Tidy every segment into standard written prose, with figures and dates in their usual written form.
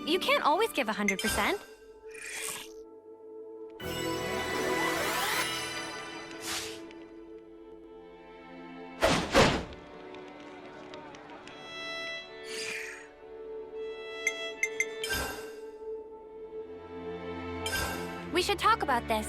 You can't always give 100%. We should talk about this.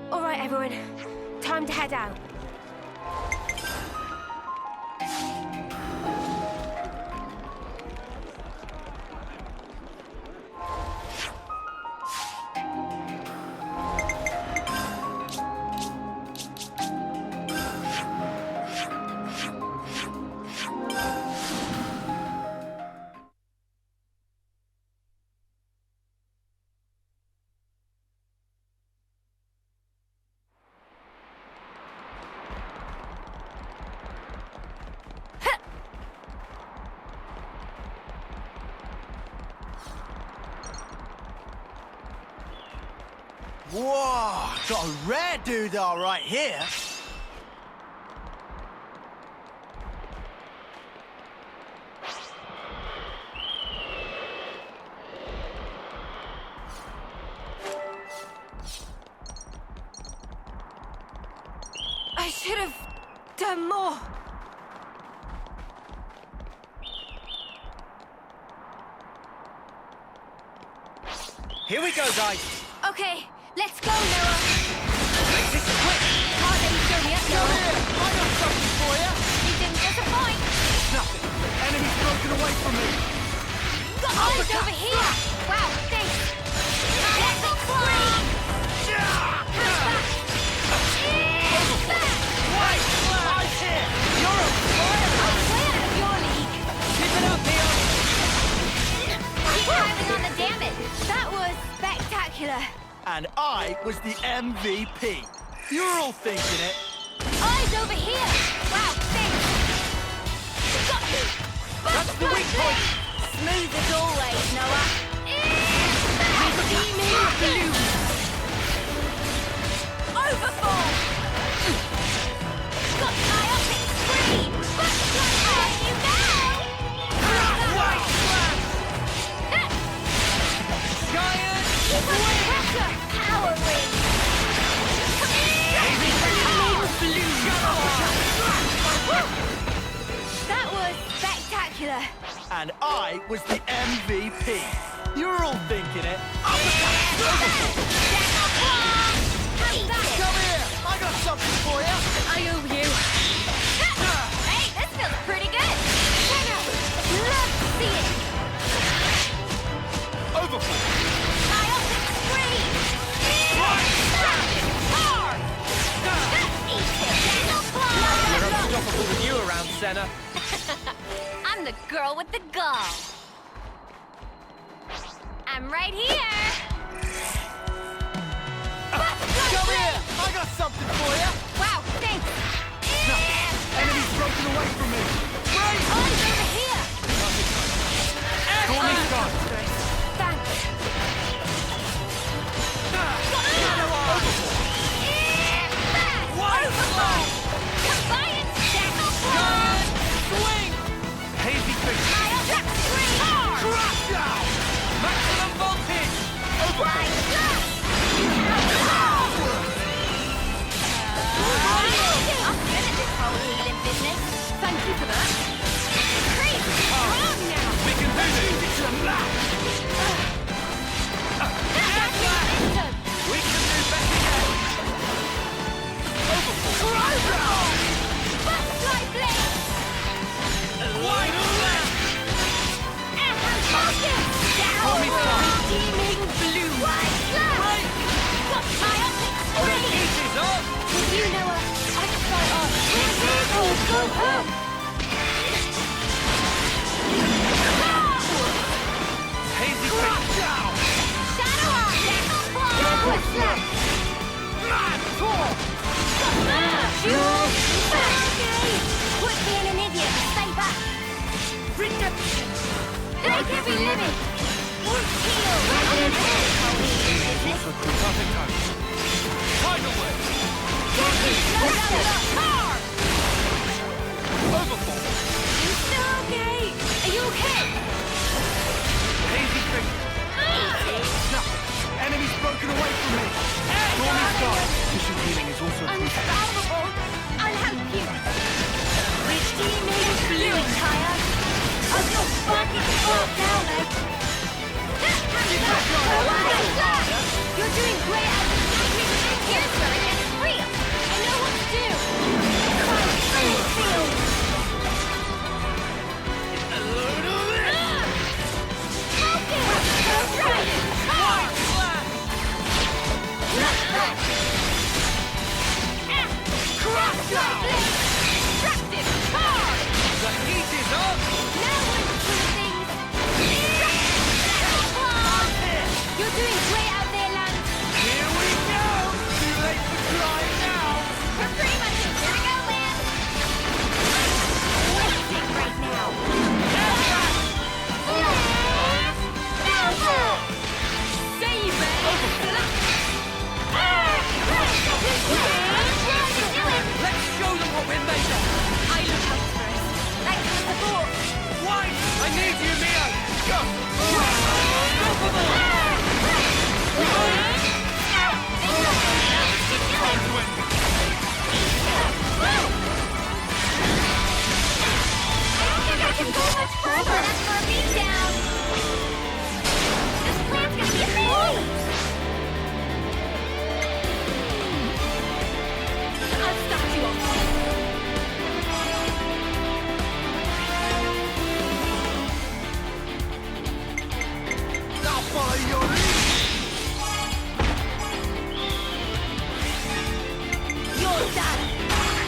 All right, everyone. Time to head out. Whoa, got a rare doodah right here. I should have done more. Here we go, guys. Okay, let's go, Noah. Make this quick. Can't let you show me up, Noah. I got something for you. You didn't disappoint. Nothing. Enemy's broken away from me. Got eyes over here. Wow, thanks. Let's go free. Wait, I'm here. You're a player. I'm way out of your league. Keep it up, Nia. Keep piling on the damage. That was spectacular. And I was the MVP. You're all thinking it. Eyes over here. Wow, thanks. Got you. That's the weak point. Smooth as always, Noah. Blue. Overfall. Got Iopic free. Butterfly you now. Giant Keep up the pressure. Power ring. Blue. regular. And I was the MVP. You're all thinking it. Come here! I got something for you! I owe you. Hey, this feels pretty good. Love to see it. Overfall! Biotic scream. Hard. Eat it. You're unstoppable with you around, Senna. I'm the girl with the gall. I'm right here. Come here! I got something for you! Wow, thanks. Enemy's broken away from me! Right! Eyes over here. Call me Scott! Thanks. Overfall! Combine it, Jackal Claw. Swing! Hazy Fish. Biotic scream. Hard. Crash down! Maximum voltage. Right. I'm good at this whole healing business. Thank you for that. Great. Strong now. We can do this. It's a match! That's momentum. We can do better yet. Crash down! Butterfly blade. Wide left! Focus. Call me Scott. Redeeming blue. Wide Break! Biotic The scream. heat is up. With you, Noah, I can start off. Go home. Hazy Fish. Crash down! Shadow on. Jackal Claw. What's left? Mad talk! Quit being an idiot and stay back. Redemption! Like every limit. Heal. Perfect time. Tidal wave. Hard. Overfall! You still okay? Are you okay? Hazy Fish. No! Enemy's broken away from me! Call me Scott! Mission healing is also crucial. Unstoppable. I'll help you. Redeeming blue, tired. I'll go back and forth now, mate. You're doing great at the Here's where it gets real. I know what to do. Field. A load of this! Focus. Right. Hard. Crash down! Distracted. Hard. The heat is up. Now one of two things. You're doing great out there, Lance. Here we go! Too late for crying now! We're pretty much here to go, man. Waiting right now. Save it. Let's show them what we're made of. I look out first. Thanks for the support. Why? I need you, Mia. Go. I don't think I can go much further. That's for a beatdown. This plan's gonna be amazing. I'll start you off. I'll follow your lead! You're done.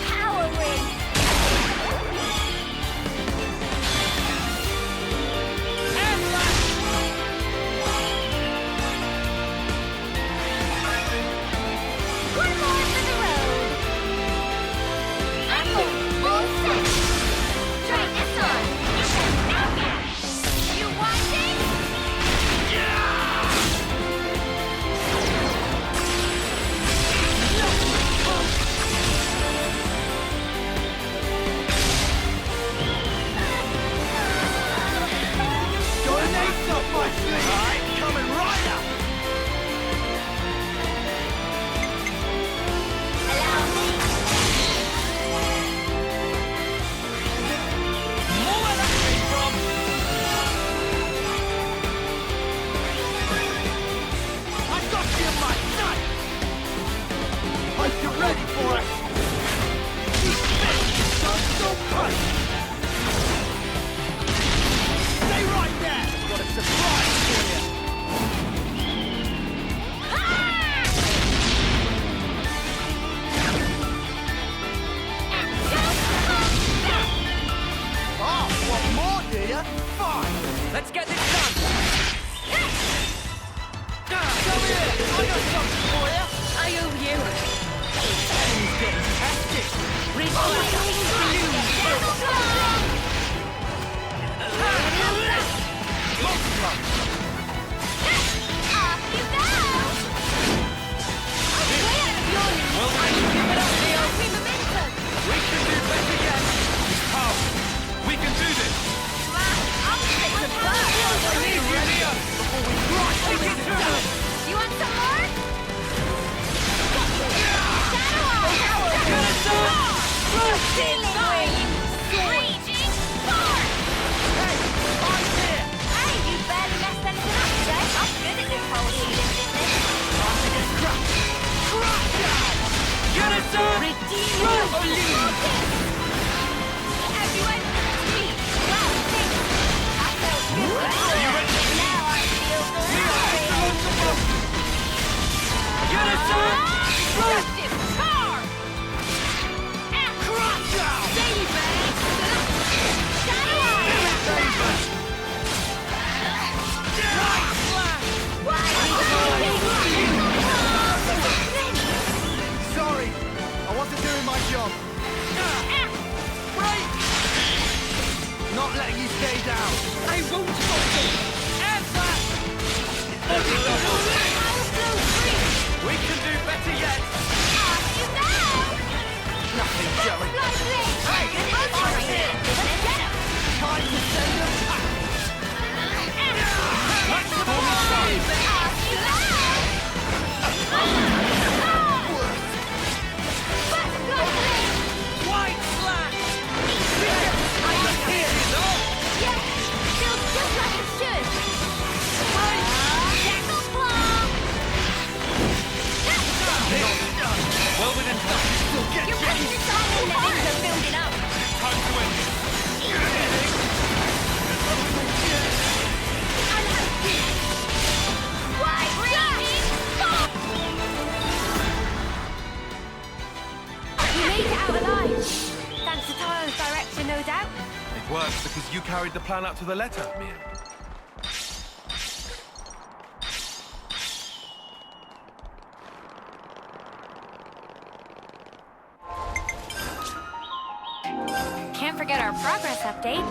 Power ring. And hear ya. Fine. Let's get this done! Come here! I got something for you! I owe you. Enemy's getting tested. Multiply. Off you go! Well, I can keep it up, Leo! Momentum! We can do better yet! How? We can do this. I'll take the I need you, Leo! Before we rush Take it through them! You want some more? Get us up! Raging force! Hey, I'm here. Hey, you barely messed anything up today. I'm good at this whole healing business. Time to get crushed. Crush down. Get us up! Everyone, please. Well, thanks. I felt good. You ready? Now I feel good. Get us up! Destructive car! Crush down. Save it! Shadow on! Sorry, I wasn't doing my job. Right! Not letting you stay down. I won't stop you! Ever! We can do better yet! Nothing, Joey. Hey, I'm here. Time to send them back. White slash! Here is all! Well within touch! Still get You're you. putting this on in the window building up. Time to end it! You made it out alive. Thanks to Tyler's direction, no doubt. It worked because you carried the plan up to the letter, Mia. Can't forget our progress update.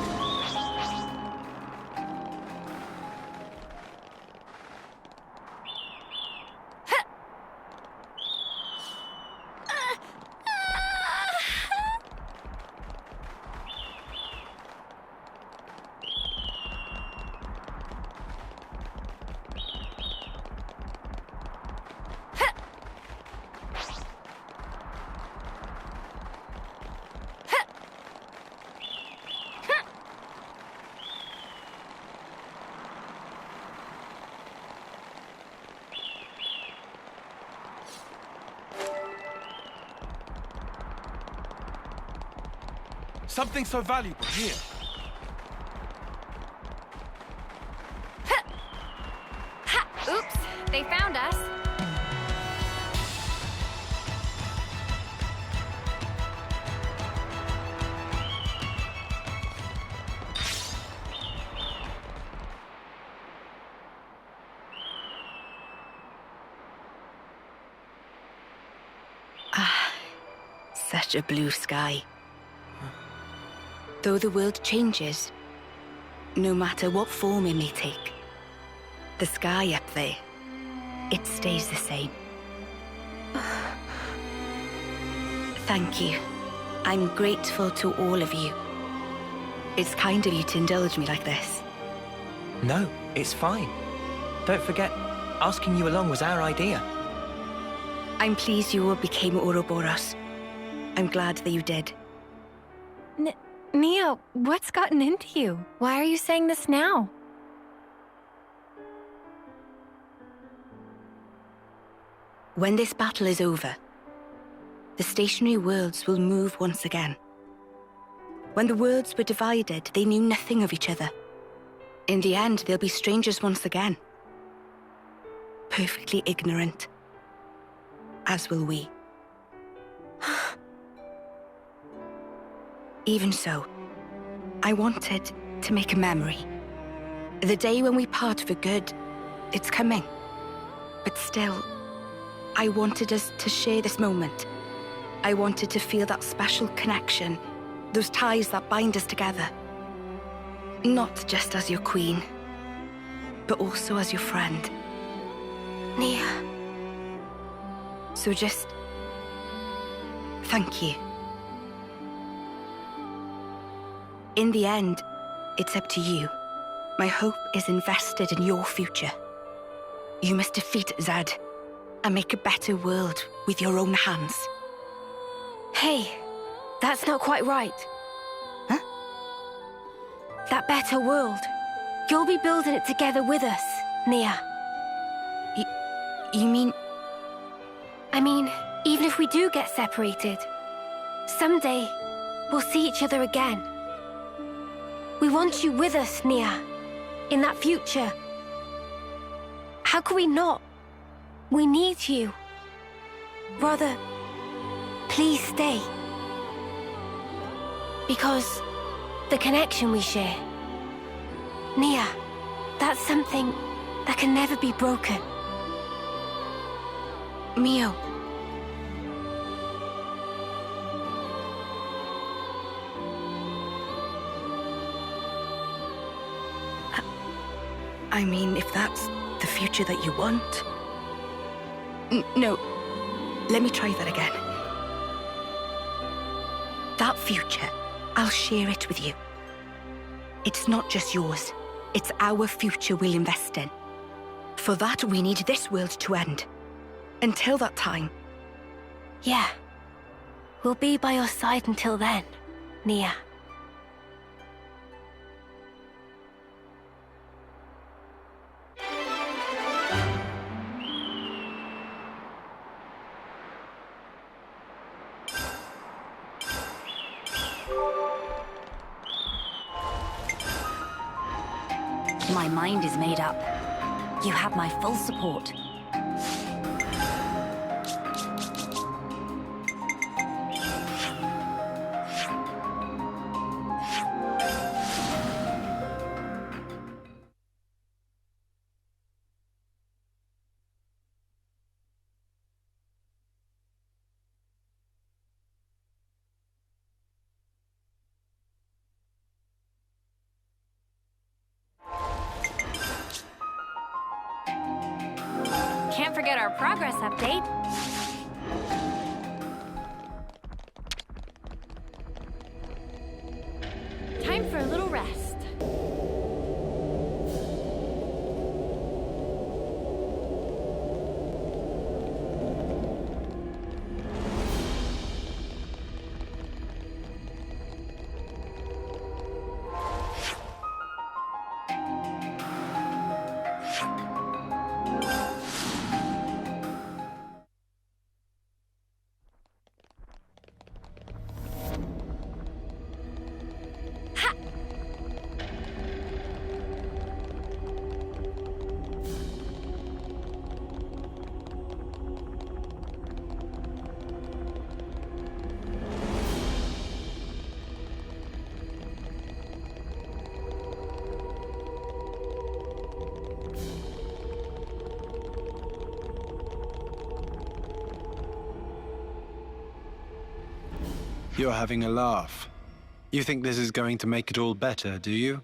Something so valuable here. Oops, they found us. Such a blue sky. Though the world changes, no matter what form it may take, the sky up there, it stays the same. Thank you. I'm grateful to all of you. It's kind of you to indulge me like this. No, it's fine. Don't forget, asking you along was our idea. I'm pleased you all became Ouroboros. I'm glad that you did. Nia, what's gotten into you? Why are you saying this now? When this battle is over, the stationary worlds will move once again. When the worlds were divided, they knew nothing of each other. In the end, they'll be strangers once again. Perfectly ignorant. As will we. Even so, I wanted to make a memory. The day when we part for good, it's coming. But still, I wanted us to share this moment. I wanted to feel that special connection, those ties that bind us together. Not just as your queen, but also as your friend. Nia. So just... thank you. In the end, it's up to you. My hope is invested in your future. You must defeat Zed and make a better world with your own hands. Hey, that's not quite right. Huh? That better world. You'll be building it together with us, Nia. You mean... I mean, even if we do get separated, someday we'll see each other again. We want you with us, Nia, in that future. How could we not? We need you. Rather, please stay. Because the connection we share, Nia, that's something that can never be broken. Mio. I mean, if that's the future that you want... No, let me try that again. That future, I'll share it with you. It's not just yours, it's our future we'll invest in. For that, we need this world to end. Until that time. Yeah. We'll be by your side until then, Nia. My mind is made up. You have my full support. Can't forget our progress update. Time for a little rest. You're having a laugh. You think this is going to make it all better, do you?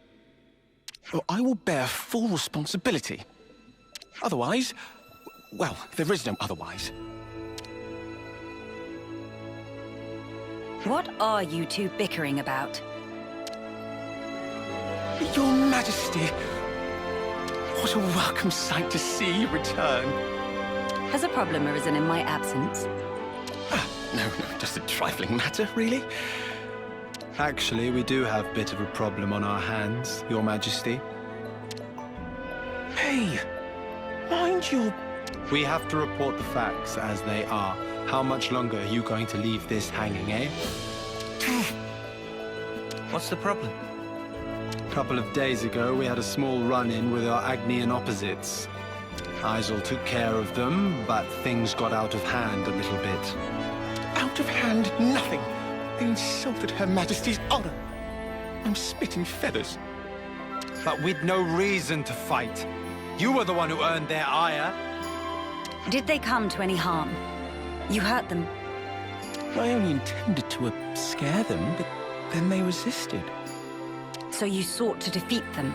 Well, I will bear full responsibility. Otherwise, well, there is no otherwise. What are you two bickering about? Your Majesty, what a welcome sight to see you return. Has a problem arisen in my absence? No, just a trifling matter, really. Actually, we do have a bit of a problem on our hands, Your Majesty. Hey, mind your... We have to report the facts as they are. How much longer are you going to leave this hanging, eh? What's the problem? A couple of days ago, we had a small run-in with our Agnian opposites. Isel took care of them, but things got out of hand a little bit. Out of hand, nothing. They insulted Her Majesty's honor. I'm spitting feathers. but we'd no reason to fight. You were the one who earned their ire. Did they come to any harm? You hurt them. I only intended to scare them, but then they resisted. So you sought to defeat them.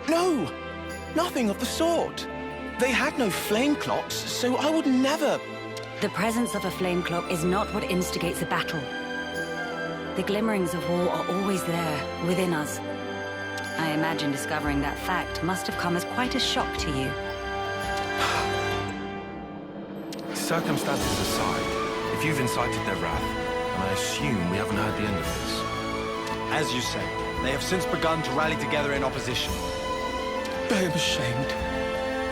No! Nothing of the sort. They had no flame clocks, so I would never... The presence of a flame clock is not what instigates a battle. The glimmerings of war are always there, within us. I imagine discovering that fact must have come as quite a shock to you. Circumstances aside, if you've incited their wrath, and I assume we haven't heard the end of this. As you say, they have since begun to rally together in opposition. I am ashamed.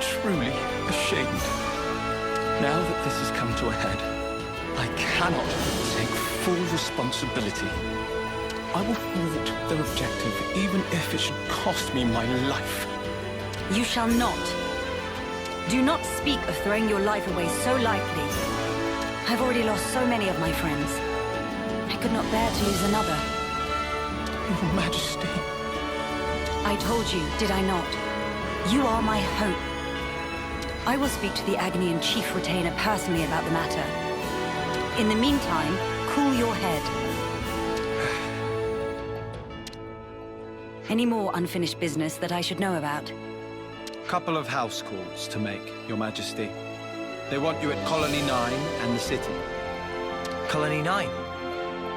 Truly ashamed. Now that this has come to a head, I cannot take full responsibility. I will thwart their objective, even if it should cost me my life. You shall not. Do not speak of throwing your life away so lightly. I've already lost so many of my friends. I could not bear to lose another. Your Majesty. I told you, did I not? You are my hope. I will speak to the Agnian Chief Retainer personally about the matter. In the meantime, cool your head. Any more unfinished business that I should know about? Couple of house calls to make, Your Majesty. They want you at Colony 9 and the city. Colony 9?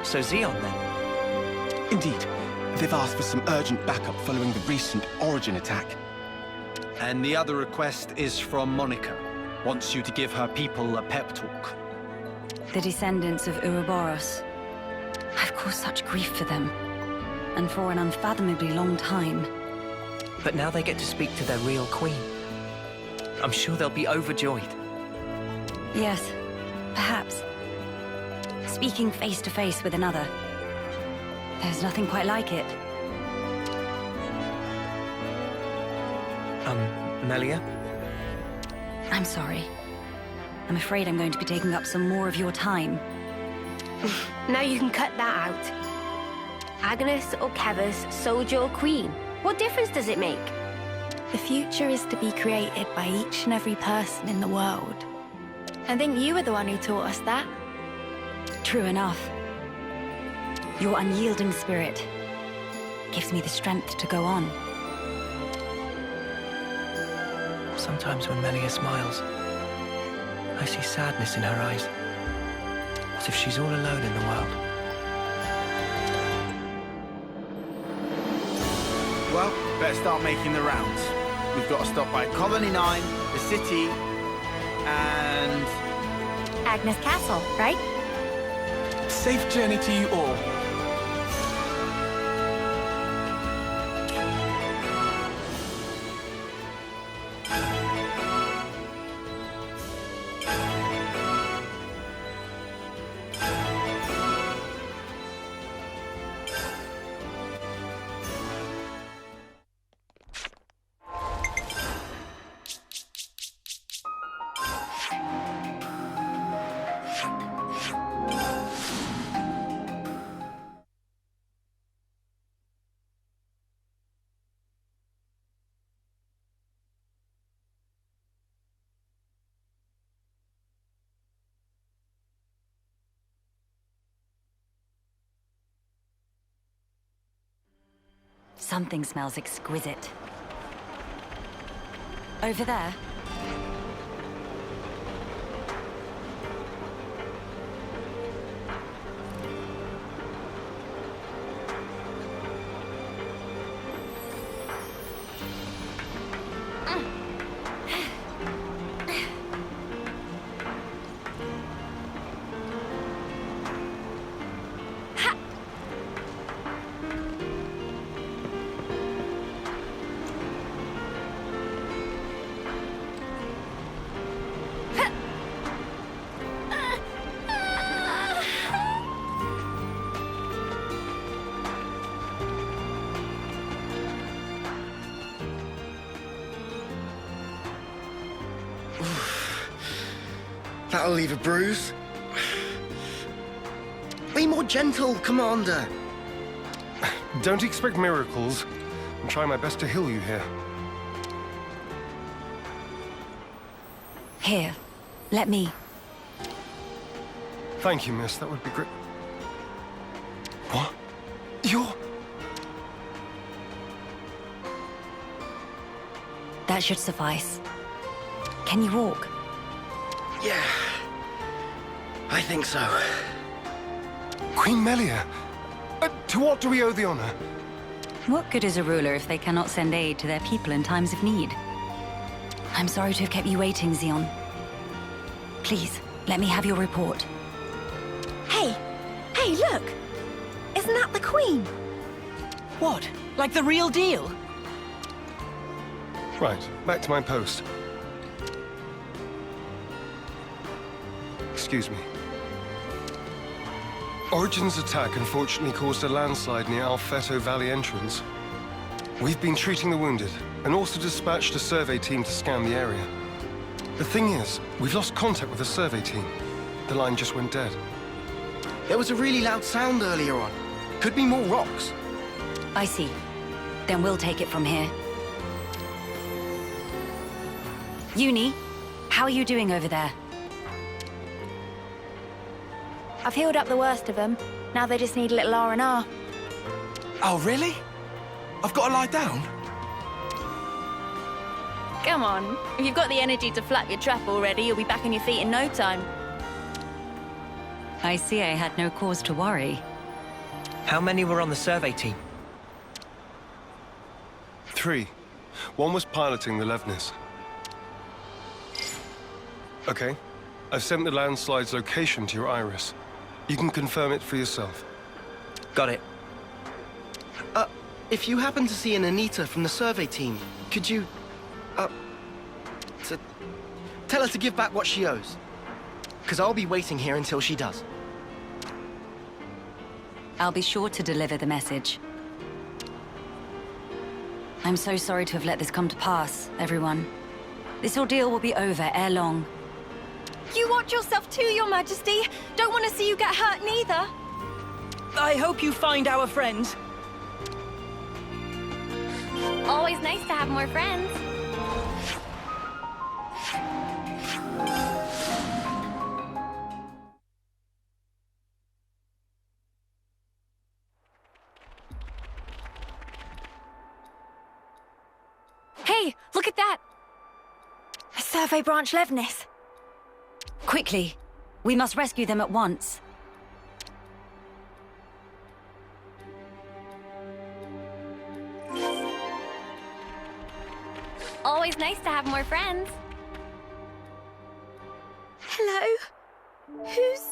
So Xeon, then? Indeed. They've asked for some urgent backup following the recent Origin attack. And the other request is from Monica. Wants you to give her people a pep talk. The descendants of Ouroboros. I've caused such grief for them. And for an unfathomably long time. But now they get to speak to their real queen. I'm sure they'll be overjoyed. Yes, perhaps. Speaking face to face with another. There's nothing quite like it. Melia? I'm sorry. I'm afraid I'm going to be taking up some more of your time. Now you can cut that out. Agnes or Kevas, soldier or queen. What difference does it make? The future is to be created by each and every person in the world. I think you were the one who taught us that. True enough. Your unyielding spirit gives me the strength to go on. Sometimes when Melia smiles, I see sadness in her eyes. As if she's all alone in the world. Well, better start making the rounds. We've got to stop by Colony 9, the city, and... Agnes Castle, right? Safe journey to you all. Something smells exquisite. Over there? That'll leave a bruise. Be more gentle, Commander. Don't expect miracles. I'm trying my best to heal you here. Here, let me. Thank you, miss. That would be great. What? You're... That should suffice. Can you walk? Yeah. I think so. Queen Melia! To what do we owe the honor? What good is a ruler if they cannot send aid to their people in times of need? I'm sorry to have kept you waiting, Xeon. Please, let me have your report. Hey! Hey, look! Isn't that the Queen? What? Like the real deal? Right, back to my post. Excuse me. Origin's attack unfortunately caused a landslide near Alfeto Valley entrance. We've been treating the wounded, and also dispatched a survey team to scan the area. The thing is, we've lost contact with the survey team. The line just went dead. There was a really loud sound earlier on. Could be more rocks. I see. Then we'll take it from here. Uni, how are you doing over there? I've healed up the worst of them. Now they just need a little R&R. Oh, really? I've got to lie down? Come on. If you've got the energy to flap your trap already, you'll be back on your feet in no time. I see I had no cause to worry. How many were on the survey team? 3. One was piloting the Levnis. Okay. I've sent the landslide's location to your iris. You can confirm it for yourself. Got it. If you happen to see an Anita from the survey team, could you, tell her to give back what she owes? Because I'll be waiting here until she does. I'll be sure to deliver the message. I'm so sorry to have let this come to pass, everyone. This ordeal will be over ere long. You watch yourself too, Your Majesty. Don't want to see you get hurt neither. I hope you find our friends. Always nice to have more friends. Hey, look at that! A survey branch Levnis. Quickly! We must rescue them at once. Always nice to have more friends. Hello? Who's...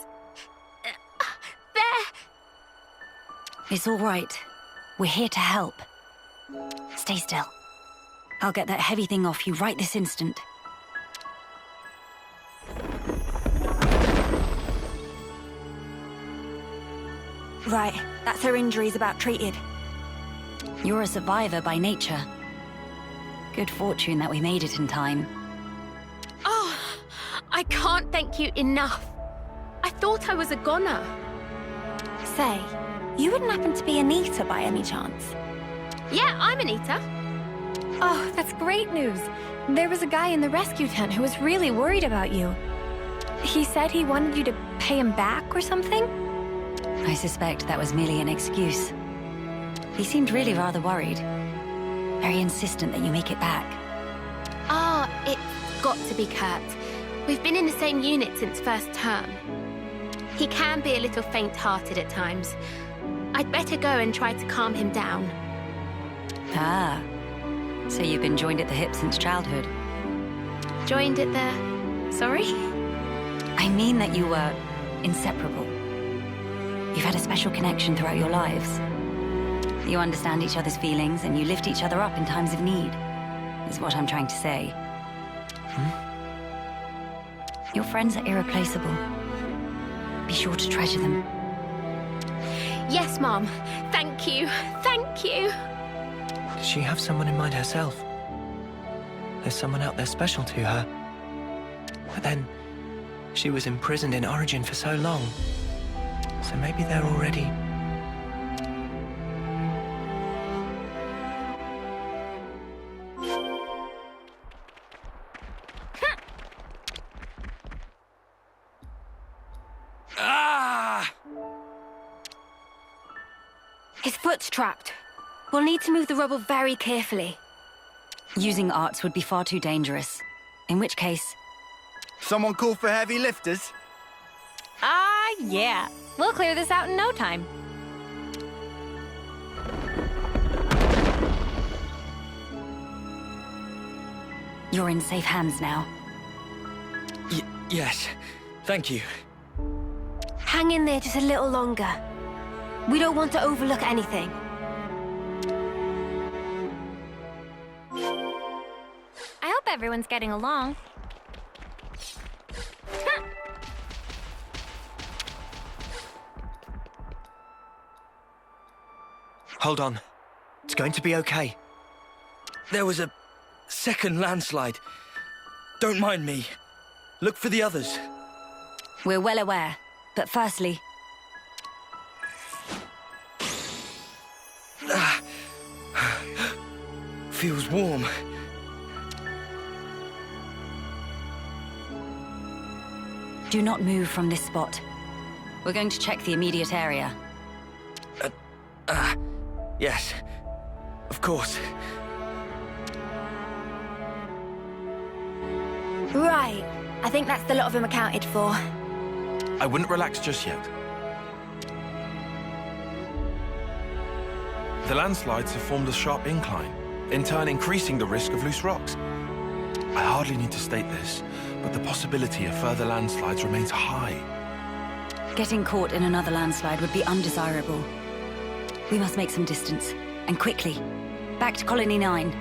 there? It's all right. We're here to help. Stay still. I'll get that heavy thing off you right this instant. Right, that's her injuries about treated. You're a survivor by nature. Good fortune that we made it in time. Oh, I can't thank you enough. I thought I was a goner. Say, you wouldn't happen to be Anita by any chance? Yeah, I'm Anita. Oh, that's great news. There was a guy in the rescue tent who was really worried about you. He said he wanted you to pay him back or something? I suspect that was merely an excuse. He seemed really rather worried. Very insistent that you make it back. Ah, it's got to be Kurt. We've been in the same unit since first term. He can be a little faint-hearted at times. I'd better go and try to calm him down. Ah, so you've been joined at the hip since childhood? Joined at the... sorry? I mean that you were inseparable. You've had a special connection throughout your lives. You understand each other's feelings and you lift each other up in times of need, is what I'm trying to say. Your friends are irreplaceable. Be sure to treasure them. Yes, Mom. Thank you. Thank you. Does she have someone in mind herself? There's someone out there special to her. But then, she was imprisoned in Origin for so long. So maybe they're already... It's trapped. We'll need to move the rubble very carefully. Using arts would be far too dangerous. In which case... Someone call for heavy lifters? Yeah. We'll clear this out in no time. You're in safe hands now. Yes. Thank you. Hang in there just a little longer. We don't want to overlook anything. I hope everyone's getting along. Hold on. It's going to be okay. There was a second landslide. Don't mind me. Look for the others. We're well aware. But firstly... Feels warm. Do not move from this spot. We're going to check the immediate area. Yes. Of course. Right. I think that's the lot of them accounted for. I wouldn't relax just yet. The landslides have formed a sharp incline, in turn increasing the risk of loose rocks. I hardly need to state this, but the possibility of further landslides remains high. Getting caught in another landslide would be undesirable. We must make some distance, and quickly. Back to Colony 9.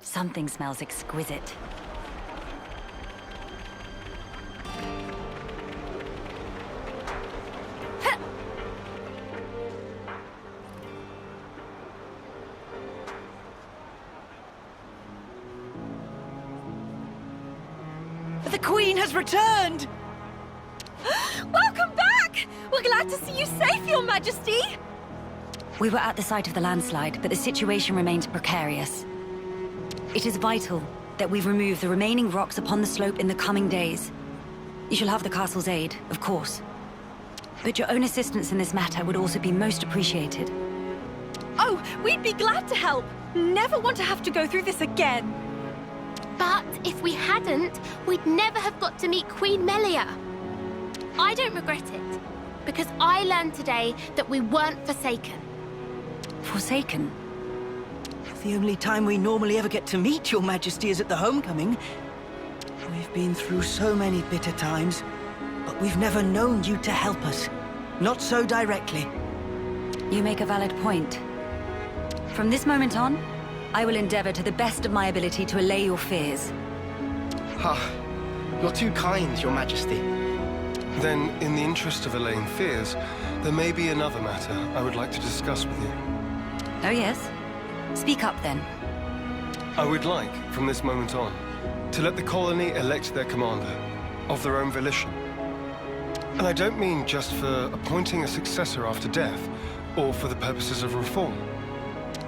Something smells exquisite. The Queen has returned! Welcome back! We're glad to see you safe, Your Majesty! We were at the site of the landslide, but the situation remains precarious. It is vital that we remove the remaining rocks upon the slope in the coming days. You shall have the castle's aid, of course. But your own assistance in this matter would also be most appreciated. Oh, we'd be glad to help. Never want to have to go through this again. But if we hadn't, we'd never have got to meet Queen Melia. I don't regret it, because I learned today that we weren't forsaken. Forsaken? The only time we normally ever get to meet Your Majesty is at the homecoming. We've been through so many bitter times, but we've never known you to help us. Not so directly. You make a valid point. From this moment on, I will endeavor to the best of my ability to allay your fears. You're too kind, Your Majesty. Then, in the interest of allaying fears, there may be another matter I would like to discuss with you. Oh yes? Speak up then. I would like, from this moment on, to let the colony elect their commander, of their own volition. And I don't mean just for appointing a successor after death, or for the purposes of reform.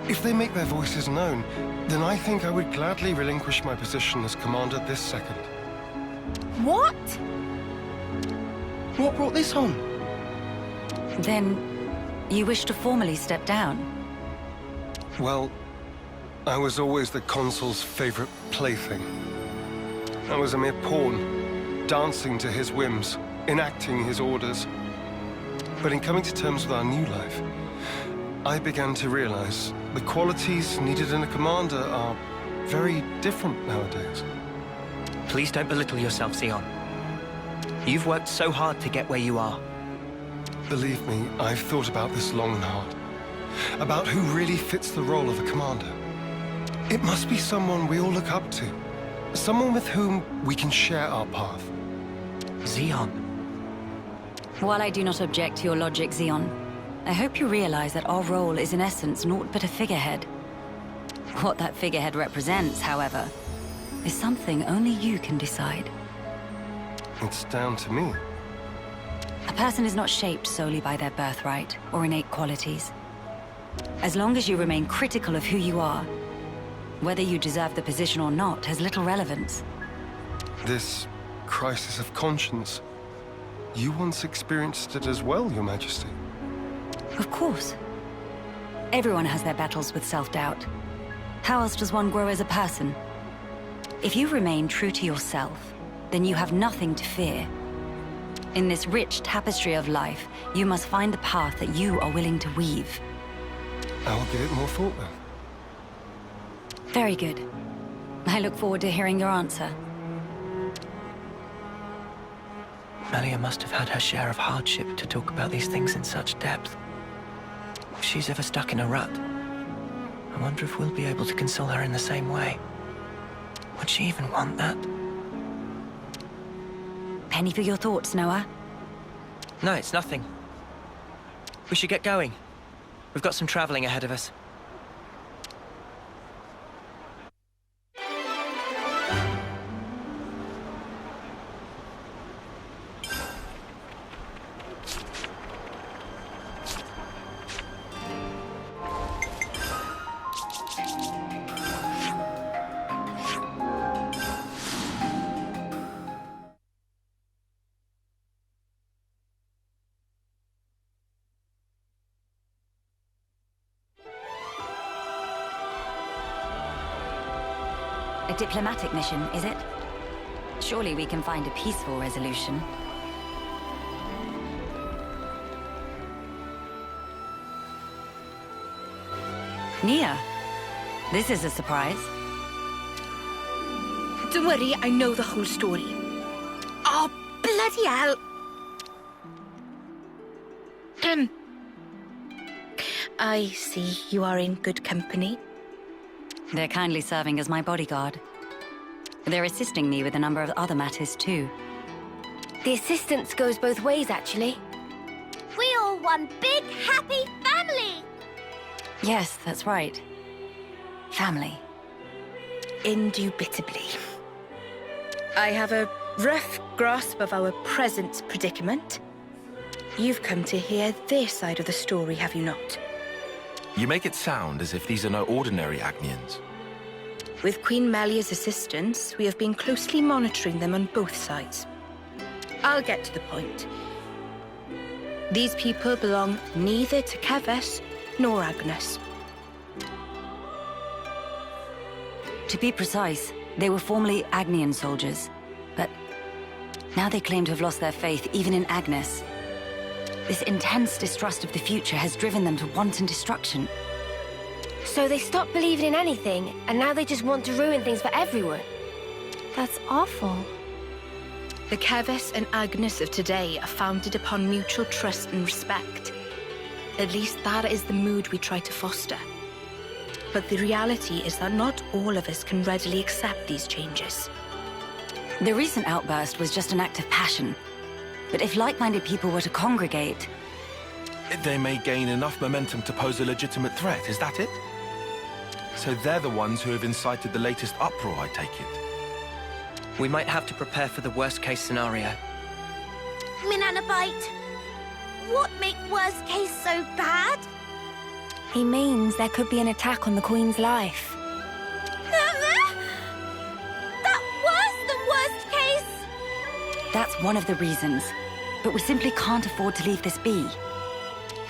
If they make their voices known, then I think I would gladly relinquish my position as commander this second. What? What brought this on? Then, you wish to formally step down? Well, I was always the consul's favorite plaything. I was a mere pawn, dancing to his whims, enacting his orders. But in coming to terms with our new life, I began to realize the qualities needed in a commander are very different nowadays. Please don't belittle yourself, Xeon. You've worked so hard to get where you are. Believe me, I've thought about this long and hard. About who really fits the role of a commander. It must be someone we all look up to. Someone with whom we can share our path. Xeon. While I do not object to your logic, Xeon, I hope you realize that our role is in essence naught but a figurehead. What that figurehead represents, however, is something only you can decide. It's down to me. A person is not shaped solely by their birthright or innate qualities. As long as you remain critical of who you are, whether you deserve the position or not has little relevance. This crisis of conscience, you once experienced it as well, Your Majesty. Of course. Everyone has their battles with self-doubt. How else does one grow as a person? If you remain true to yourself, then you have nothing to fear. In this rich tapestry of life, you must find the path that you are willing to weave. I will give it more thought, then. Very good. I look forward to hearing your answer. Melia must have had her share of hardship to talk about these things in such depth. If she's ever stuck in a rut, I wonder if we'll be able to console her in the same way. Would she even want that? Penny for your thoughts, Noah. No, it's nothing. We should get going. We've got some traveling ahead of us. A diplomatic mission, is it? Surely we can find a peaceful resolution. Nia, this is a surprise. Don't worry, I know the whole story. Oh, bloody hell! I see you are in good company. They're kindly serving as my bodyguard. They're assisting me with a number of other matters, too. The assistance goes both ways, actually. We all one big, happy family! Yes, that's right. Family. Indubitably. I have a rough grasp of our present predicament. You've come to hear their side of the story, have you not? You make it sound as if these are no ordinary Agnians. With Queen Melia's assistance, we have been closely monitoring them on both sides. I'll get to the point. These people belong neither to Keves nor Agnes. To be precise, they were formerly Agnian soldiers, but now they claim to have lost their faith even in Agnes. This intense distrust of the future has driven them to wanton destruction. So they stopped believing in anything, and now they just want to ruin things for everyone. That's awful. The Keves and Agnes of today are founded upon mutual trust and respect. At least that is the mood we try to foster. But the reality is that not all of us can readily accept these changes. The recent outburst was just an act of passion. But if like-minded people were to congregate... They may gain enough momentum to pose a legitimate threat, is that it? So they're the ones who have incited the latest uproar, I take it. We might have to prepare for the worst-case scenario. Minanabite, what make worst case so bad? He means there could be an attack on the Queen's life. That was the worst case! That's one of the reasons. But we simply can't afford to leave this be.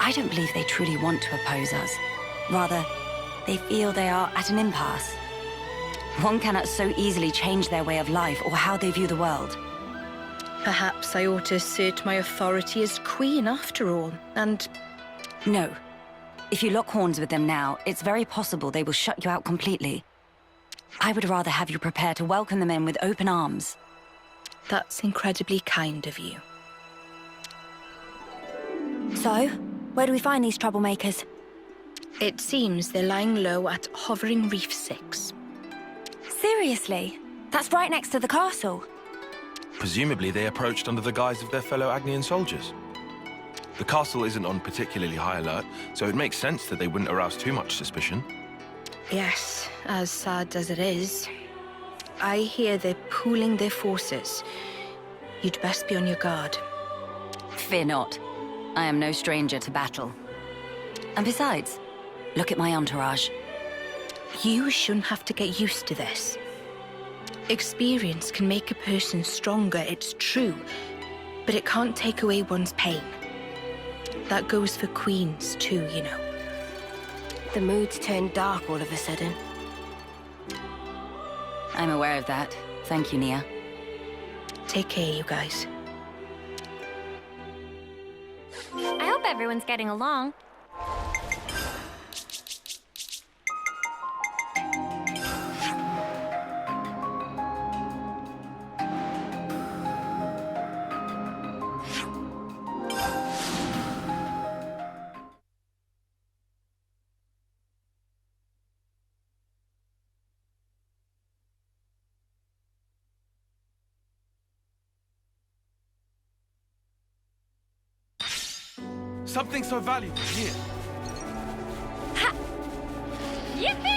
I don't believe they truly want to oppose us. Rather, they feel they are at an impasse. One cannot so easily change their way of life or how they view the world. Perhaps I ought to assert my authority as queen after all, and... No. If you lock horns with them now, it's very possible they will shut you out completely. I would rather have you prepare to welcome them in with open arms. That's incredibly kind of you. So, where do we find these troublemakers? It seems they're lying low at Hovering Reef 6. Seriously? That's right next to the castle. Presumably they approached under the guise of their fellow Agnian soldiers. The castle isn't on particularly high alert, so it makes sense that they wouldn't arouse too much suspicion. Yes, as sad as it is. I hear they're pooling their forces. You'd best be on your guard. Fear not. I am no stranger to battle. And besides, Look at my entourage. You shouldn't have to get used to this. Experience can make a person stronger, it's true, but it can't take away one's pain. That goes for queens too, you know. The mood's turned dark all of a sudden. I'm aware of that. Thank you, Nia. Take care, you guys. I hope everyone's getting along. Something so valuable here. Yippee!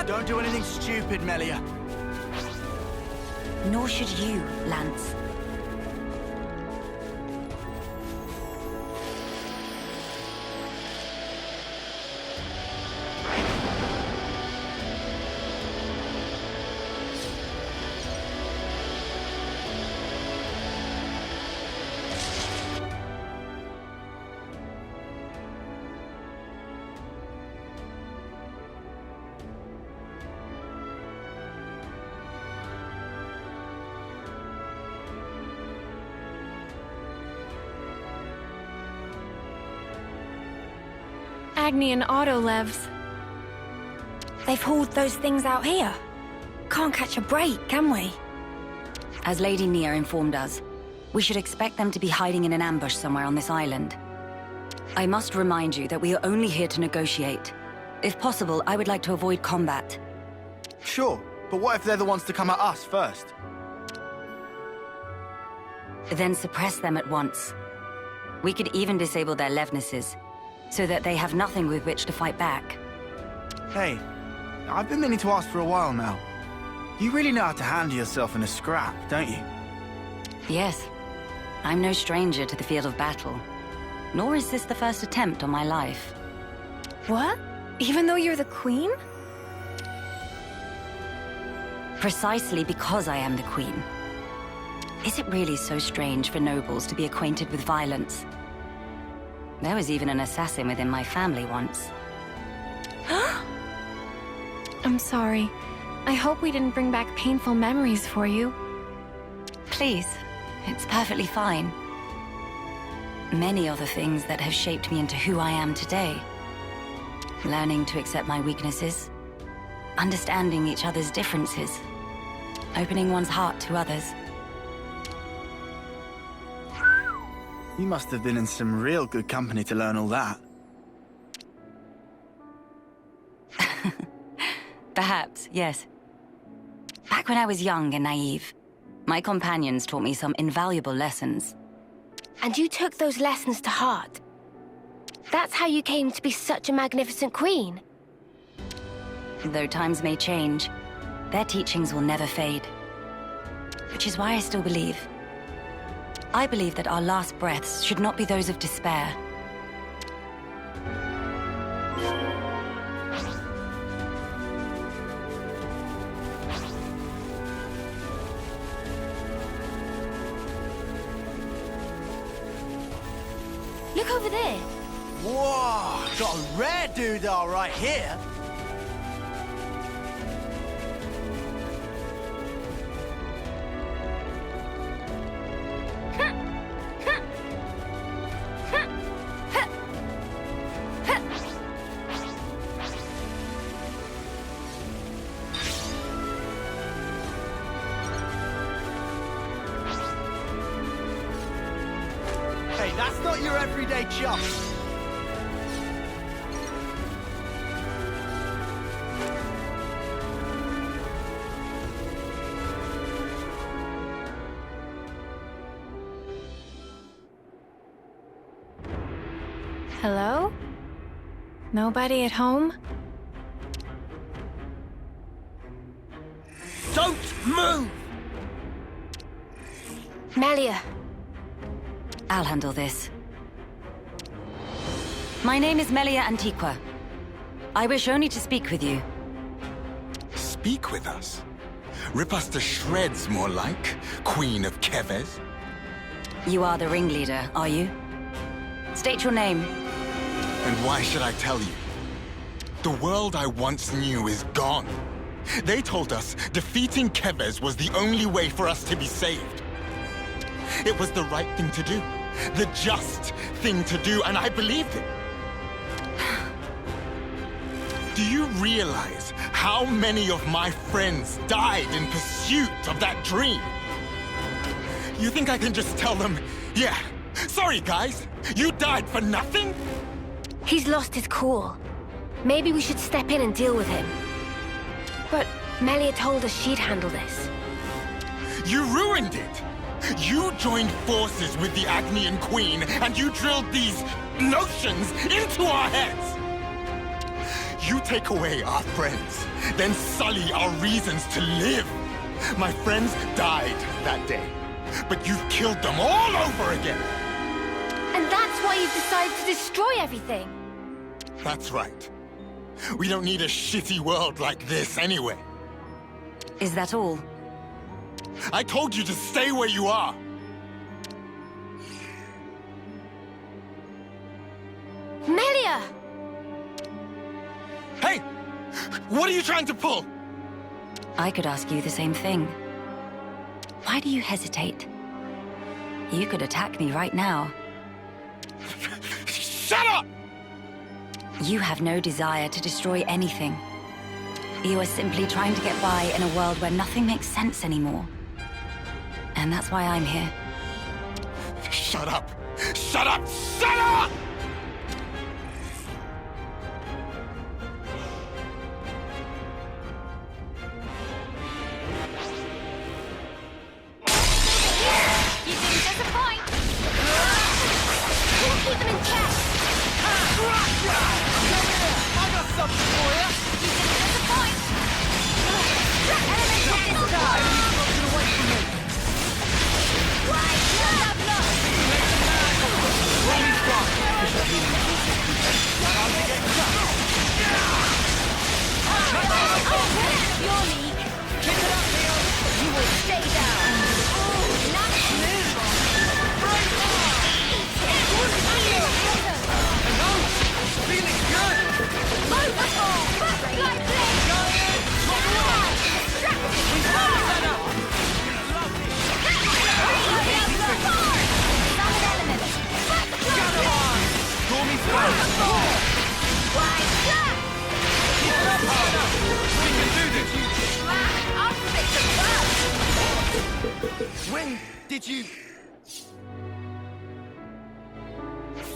Don't do anything stupid, Melia. Nor should you, Lance. Agni and Autolevs. They've hauled those things out here. Can't catch a break, can we? As Lady Nia informed us, we should expect them to be hiding in an ambush somewhere on this island. I must remind you that we are only here to negotiate. If possible, I would like to avoid combat. Sure, but what if they're the ones to come at us first? Then suppress them at once. We could even disable their levnesses, so that they have nothing with which to fight back. Hey, I've been meaning to ask for a while now. You really know how to handle yourself in a scrap, don't you? Yes. I'm no stranger to the field of battle. Nor is this the first attempt on my life. What? Even though you're the queen? Precisely because I am the queen. Is it really so strange for nobles to be acquainted with violence? There was even an assassin within my family once. I'm sorry. I hope we didn't bring back painful memories for you. Please, it's perfectly fine. Many are the things that have shaped me into who I am today. Learning to accept my weaknesses, understanding each other's differences, opening one's heart to others. You must have been in some real good company to learn all that. Perhaps, yes. Back when I was young and naive, my companions taught me some invaluable lessons. And you took those lessons to heart. That's how you came to be such a magnificent queen. Though times may change, their teachings will never fade. Which is why I still believe. I believe that our last breaths should not be those of despair. Look over there. Whoa, got a rare doodah right here. Hey, that's not your everyday chump. Hello? Nobody at home? Don't move! Melia, I'll handle this. My name is Melia Antiqua. I wish only to speak with you. Speak with us? Rip us to shreds, more like, Queen of Keves? You are the ringleader, are you? State your name. And why should I tell you? The world I once knew is gone. They told us defeating Keves was the only way for us to be saved. It was the right thing to do. The just thing to do, and I believed it. Do you realize how many of my friends died in pursuit of that dream? You think I can just tell them, yeah, sorry guys, you died for nothing? he's lost his cool. Maybe we should step in and deal with him. But Melia told us she'd handle this. You ruined it! You joined forces with the Agnian Queen, and you drilled these notions into our heads! You take away our friends, then sully our reasons to live. My friends died that day, but you've killed them all over again! And that's why you've decided to destroy everything! That's right. We don't need a shitty world like this anyway. Is that all? I told you to stay where you are! Melia! Hey! What are you trying to pull? I could ask you the same thing. Why do you hesitate? You could attack me right now. Shut up! You have no desire to destroy anything. You are simply trying to get by in a world where nothing makes sense anymore. And that's why I'm here. Shut up! Shut up! Shut up! You didn't disappoint! We'll keep them in check! I got something for you! You didn't disappoint! You will stay down! Nice move! Feeling good! Overhaul! Like this! Stormy's fine! We can do this! When did you...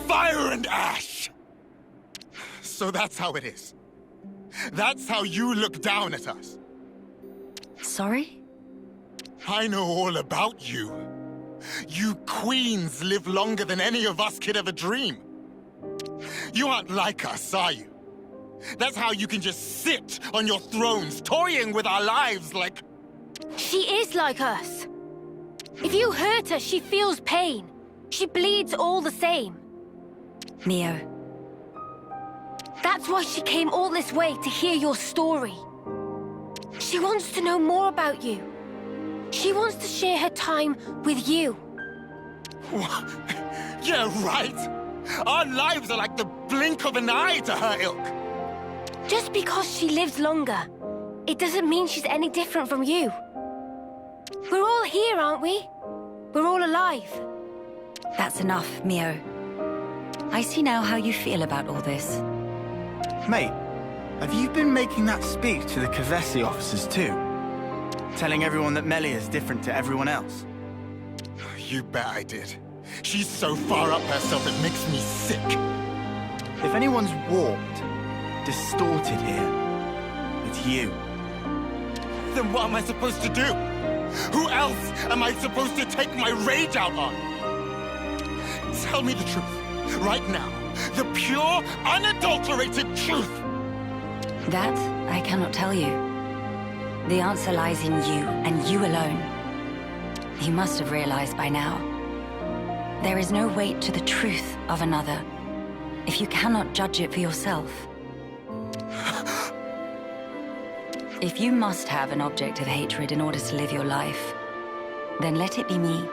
Fire and ash! So that's how it is. That's how you look down at us. Sorry? I know all about you. You queens live longer than any of us could ever dream. You aren't like us, are you? That's how you can just sit on your thrones, toying with our lives like... She is like us. If you hurt her, she feels pain. She bleeds all the same. Neo. That's why she came all this way to hear your story. She wants to know more about you. She wants to share her time with you. Yeah, right! Our lives are like the blink of an eye to her ilk. Just because she lives longer, it doesn't mean she's any different from you. We're all here, aren't we? We're all alive. That's enough, Mio. I see now how you feel about all this. Mate, have you been making that speech to the Kavesi officers too? Telling everyone that Melia is different to everyone else? You bet I did. She's so far up herself it makes me sick. If anyone's warped, distorted here, it's you. Then what am I supposed to do? Who else am I supposed to take my rage out on? Tell me the truth, right now. The pure, unadulterated truth! That I cannot tell you. The answer lies in you, and you alone. You must have realized by now. There is no weight to the truth of another if you cannot judge it for yourself. If you must have an object of hatred in order to live your life, then let it be me.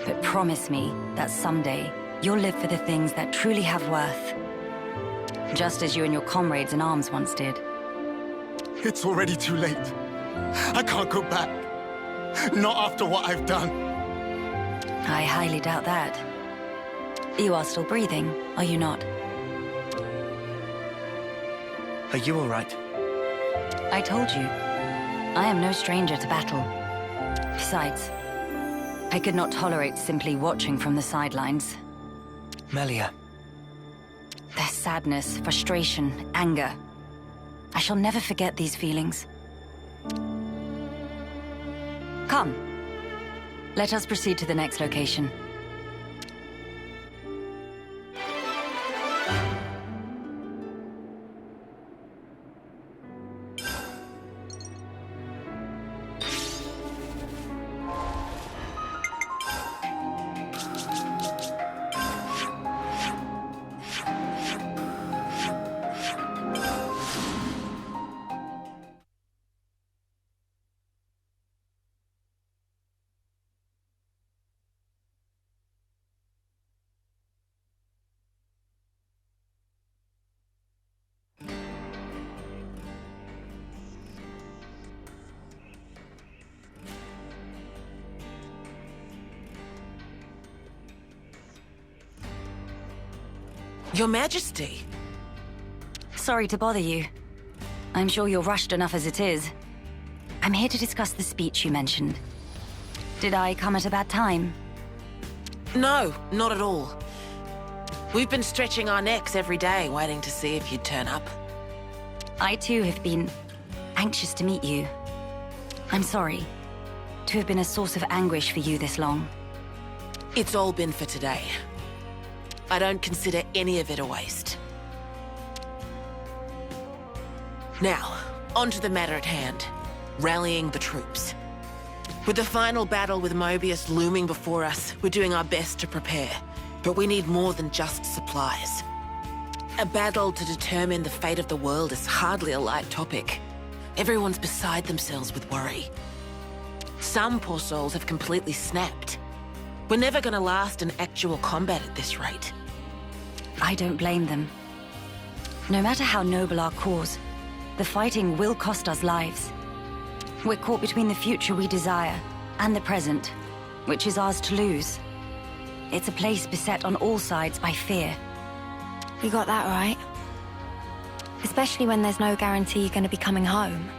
But promise me that someday you'll live for the things that truly have worth. Just as you and your comrades in arms once did. It's already too late. I can't go back. Not after what I've done. I highly doubt that. You are still breathing, are you not? Are you all right? I told you. I am no stranger to battle. Besides, I could not tolerate simply watching from the sidelines. Melia. Their sadness, frustration, anger. I shall never forget these feelings. Come. Let us proceed to the next location. Your Majesty. Sorry to bother you. I'm sure you're rushed enough as it is. I'm here to discuss the speech you mentioned. Did I come at a bad time? No, not at all. We've been stretching our necks every day, waiting to see if you'd turn up. I too have been anxious to meet you. I'm sorry to have been a source of anguish for you this long. It's all been for today. I don't consider any of it a waste. Now, on to the matter at hand. Rallying the troops. With the final battle with Mobius looming before us, we're doing our best to prepare. But we need more than just supplies. A battle to determine the fate of the world is hardly a light topic. Everyone's beside themselves with worry. Some poor souls have completely snapped. We're never gonna last in actual combat at this rate. I don't blame them. No matter how noble our cause, the fighting will cost us lives. We're caught between the future we desire and the present, which is ours to lose. It's a place beset on all sides by fear. You got that right. Especially when there's no guarantee you're going to be coming home.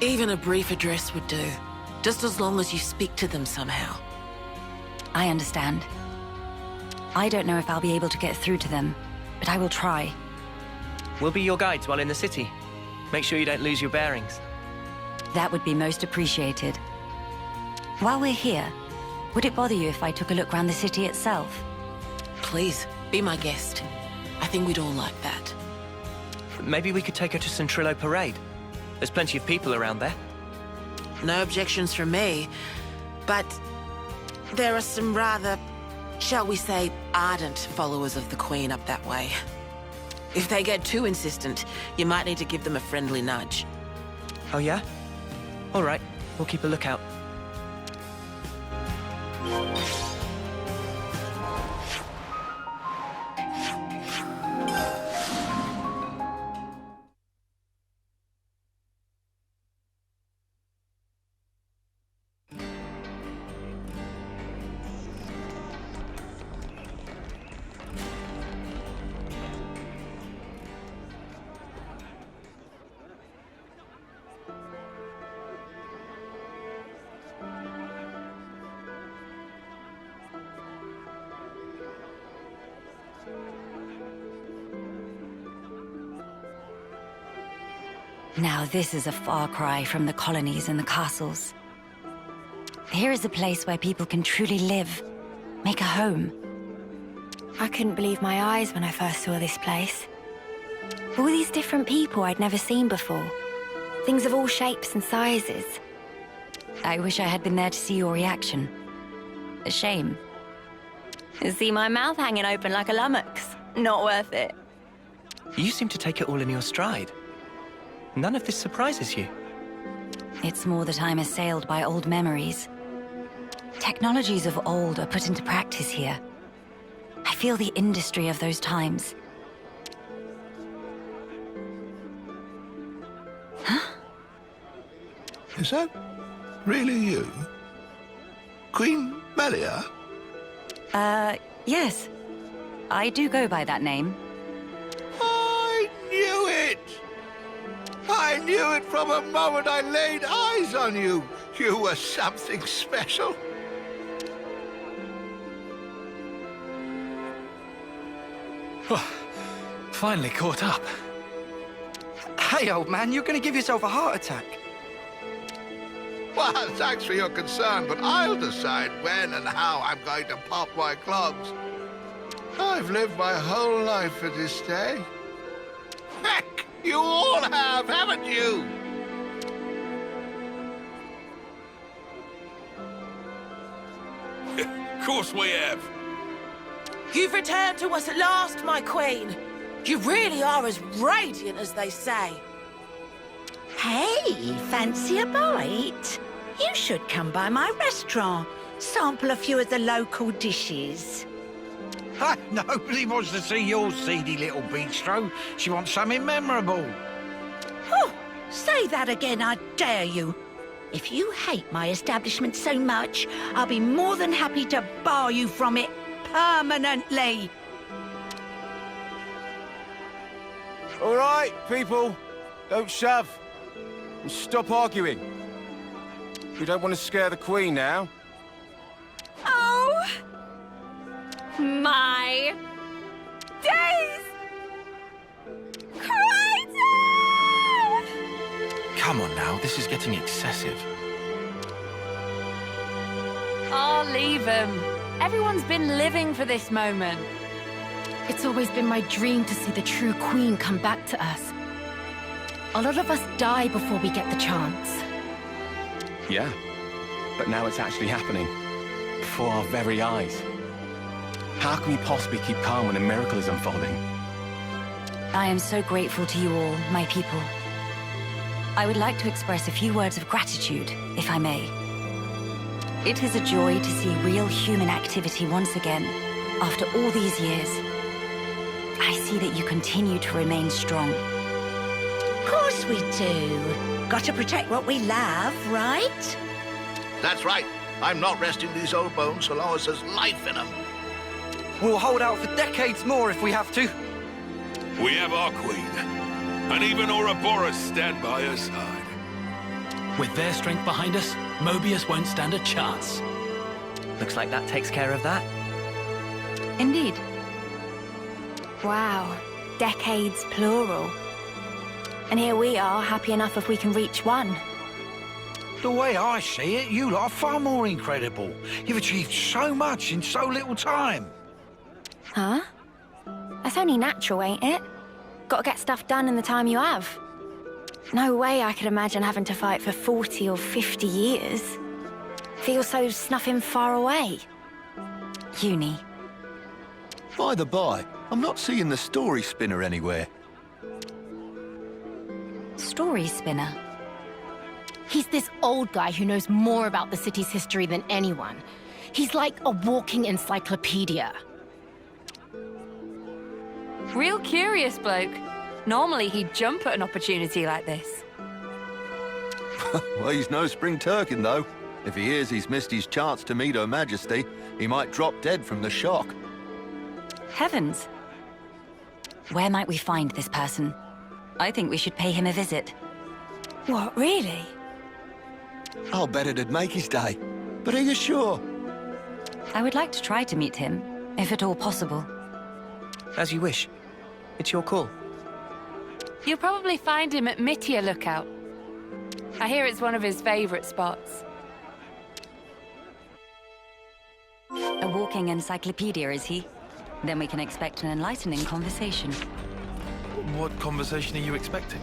Even a brief address would do, just as long as you speak to them somehow. I understand. I don't know if I'll be able to get through to them, but I will try. We'll be your guides while in the city. Make sure you don't lose your bearings. That would be most appreciated. While we're here, would it bother you if I took a look around the city itself? Please, be my guest. I think we'd all like that. Maybe we could take her to Centrillo Parade. There's plenty of people around there. No objections from me, but there are some rather, shall we say, ardent followers of the Queen up that way. If they get too insistent, you might need to give them a friendly nudge. Oh yeah? All right, we'll keep a lookout. Now this is a far cry from the colonies and the castles. Here is a place where people can truly live, make a home. I couldn't believe my eyes when I first saw this place. All these different people I'd never seen before. Things of all shapes and sizes. I wish I had been there to see your reaction. A shame. See my mouth hanging open like a lummox. Not worth it. You seem to take it all in your stride. None of this surprises you. It's more that I'm assailed by old memories. Technologies of old are put into practice here. I feel the industry of those times. Huh? Is that really you? Queen Melia? Yes. I do go by that name. I knew it! I knew it from the moment I laid eyes on you. You were something special. Finally caught up. Hey, old man, you're gonna give yourself a heart attack. Well, thanks for your concern, but I'll decide when and how I'm going to pop my clogs. I've lived my whole life for this day. Heck, you all have, haven't you? Of course we have. You've returned to us at last, my queen. You really are as radiant as they say. Hey, fancy a bite? You should come by my restaurant. Sample a few of the local dishes. Nobody wants to see your seedy little bistro. She wants something memorable. Oh, say that again, I dare you. If you hate my establishment so much, I'll be more than happy to bar you from it permanently. All right, people. Don't shove. And stop arguing. We don't want to scare the Queen now. Oh! My days! Crazy! Come on now, this is getting excessive. I'll leave him. Everyone's been living for this moment. It's always been my dream to see the true queen come back to us. A lot of us die before we get the chance. Yeah, but now it's actually happening. Before our very eyes. How can we possibly keep calm when a miracle is unfolding? I am so grateful to you all, my people. I would like to express a few words of gratitude, if I may. It is a joy to see real human activity once again, after all these years. I see that you continue to remain strong. Of course we do. Got to protect what we love, right? That's right. I'm not resting these old bones so long as there's life in them. We'll hold out for decades more if we have to. We have our queen. And even Ouroboros stand by her side. With their strength behind us, Mobius won't stand a chance. Looks like that takes care of that. Indeed. Wow, decades plural. And here we are, happy enough if we can reach one. The way I see it, you lot are far more incredible. You've achieved so much in so little time. Huh? That's only natural, ain't it? Gotta get stuff done in the time you have. No way I could imagine having to fight for 40 or 50 years. Feels so snuffing far away. Uni. By the by, I'm not seeing the story spinner anywhere. Story spinner. He's this old guy who knows more about the city's history than anyone. He's like a walking encyclopedia. Real curious bloke. Normally he'd jump at an opportunity like this. Well, he's no spring turkin, though. If he hears he's missed his chance to meet Her Majesty, he might drop dead from the shock. Heavens. Where might we find this person? I think we should pay him a visit. What, really? I'll bet it'd make his day. But are you sure? I would like to try to meet him, if at all possible. As you wish. It's your call. You'll probably find him at Melia Lookout. I hear it's one of his favorite spots. A walking encyclopedia, is he? Then we can expect an enlightening conversation. What conversation are you expecting?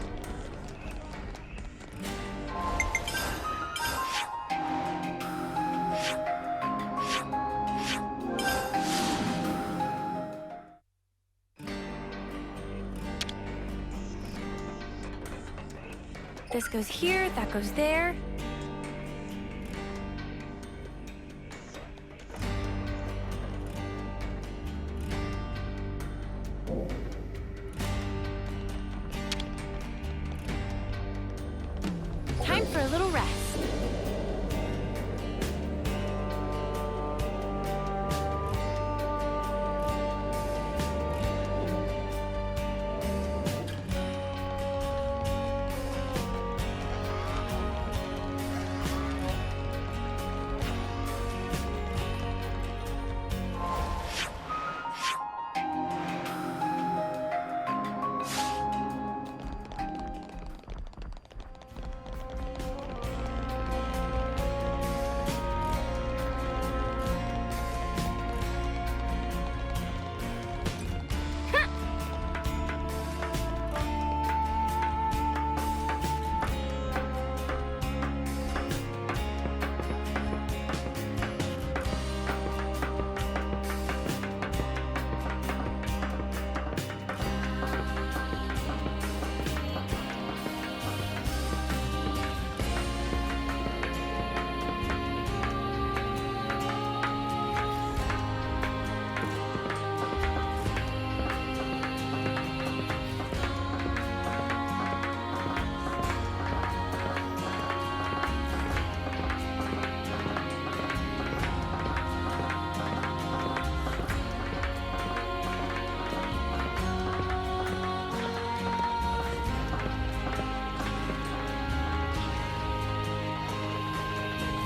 This goes here, that goes there. Time for a little rest.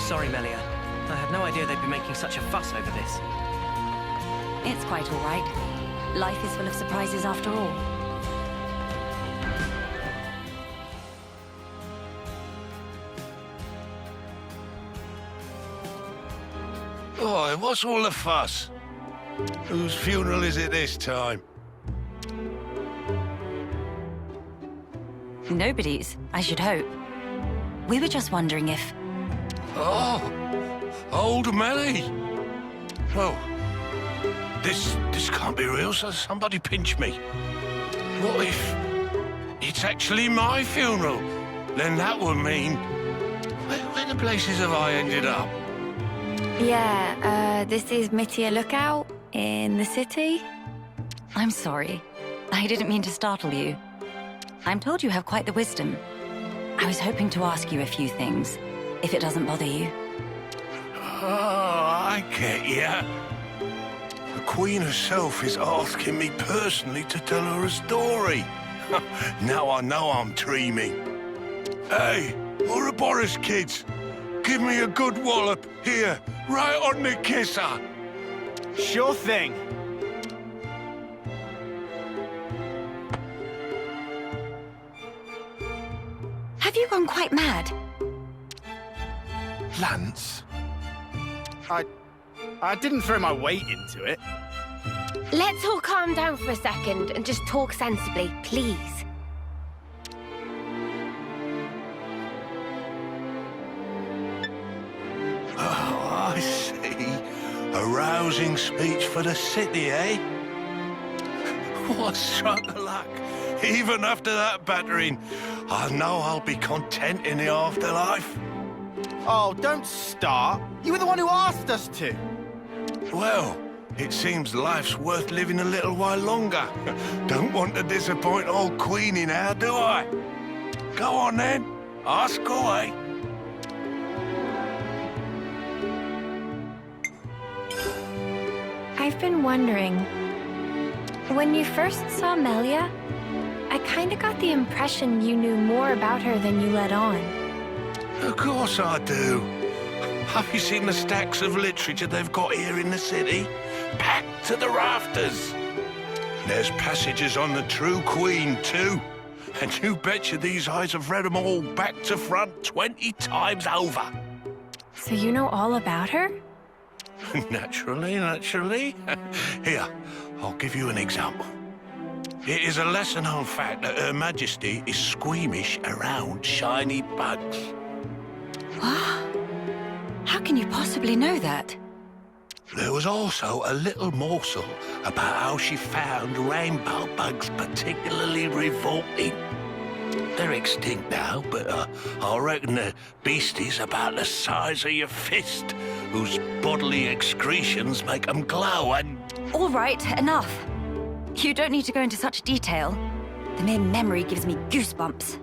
Sorry, Melia. I had no idea they'd be making such a fuss over this. It's quite all right. Life is full of surprises after all. Oh, what's all the fuss? Whose funeral is it this time? Nobody's, I should hope. We were just wondering if... Oh, old Melly. Oh, this can't be real, so somebody pinch me. What if it's actually my funeral? Then that would mean... Where the places have I ended up? Yeah, this is Melia Lookout in the city. I'm sorry. I didn't mean to startle you. I'm told you have quite the wisdom. I was hoping to ask you a few things, if it doesn't bother you. Oh, I get ya. The Queen herself is asking me personally to tell her a story. Now I know I'm dreaming. Hey, Ouroboros kids, give me a good wallop here, right on the kisser. Sure thing. Have you gone quite mad? Lance? I didn't throw my weight into it. Let's all calm down for a second and just talk sensibly, please. Oh, I see. A rousing speech for the city, eh? What stroke of luck. Even after that battering, I know I'll be content in the afterlife. Oh, don't start. You were the one who asked us to. Well, it seems life's worth living a little while longer. Don't want to disappoint old Queenie now, do I? Go on then, ask away. I've been wondering, when you first saw Melia, I kinda got the impression you knew more about her than you let on. Of course I do. Have you seen the stacks of literature they've got here in the city? Packed to the rafters. There's passages on the true Queen, too. And you betcha these eyes have read them all back to front 20 times over. So you know all about her? Naturally. Here, I'll give you an example. It is a lesser-known fact that Her Majesty is squeamish around shiny bugs. What? How can you possibly know that? There was also a little morsel about how she found rainbow bugs particularly revolting. They're extinct now, but I reckon they're beasties about the size of your fist, whose bodily excretions make them glow and... All right, enough. You don't need to go into such detail. The mere memory gives me goosebumps.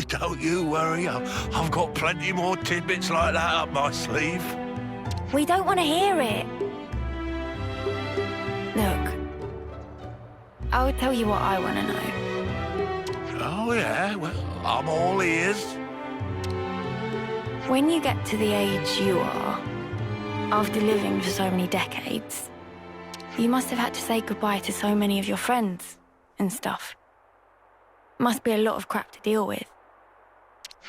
Don't you worry, I've got plenty more tidbits like that up my sleeve. We don't want to hear it. Look, I'll tell you what I want to know. Oh, yeah? Well, I'm all ears. When you get to the age you are, after living for so many decades, you must have had to say goodbye to so many of your friends and stuff. Must be a lot of crap to deal with.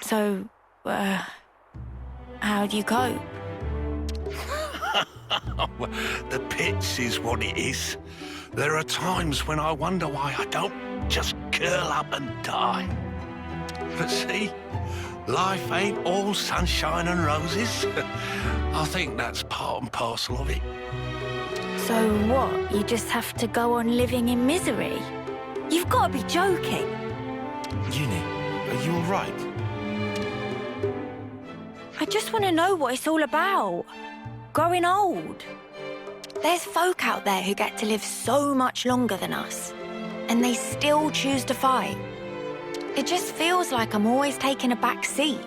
So, how do you cope? The pits is what it is. There are times when I wonder why I don't just curl up and die. But see, life ain't all sunshine and roses. I think that's part and parcel of it. So what, you just have to go on living in misery? You've got to be joking. Uni, are you all right? I just want to know what it's all about. Growing old. There's folk out there who get to live so much longer than us, and they still choose to fight. It just feels like I'm always taking a back seat.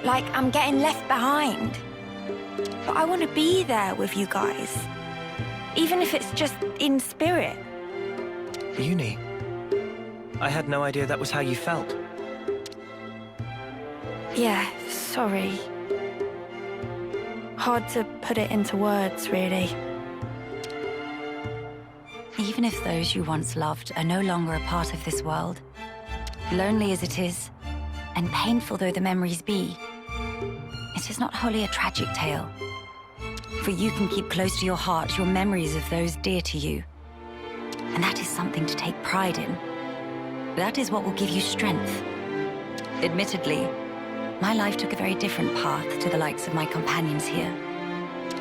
Like I'm getting left behind. But I want to be there with you guys. Even if it's just in spirit. Uni, I had no idea that was how you felt. Yeah, sorry. Hard to put it into words, really. Even if those you once loved are no longer a part of this world, lonely as it is, and painful though the memories be, it is not wholly a tragic tale. For you can keep close to your heart your memories of those dear to you. And that is something to take pride in. That is what will give you strength. Admittedly, my life took a very different path to the likes of my companions here.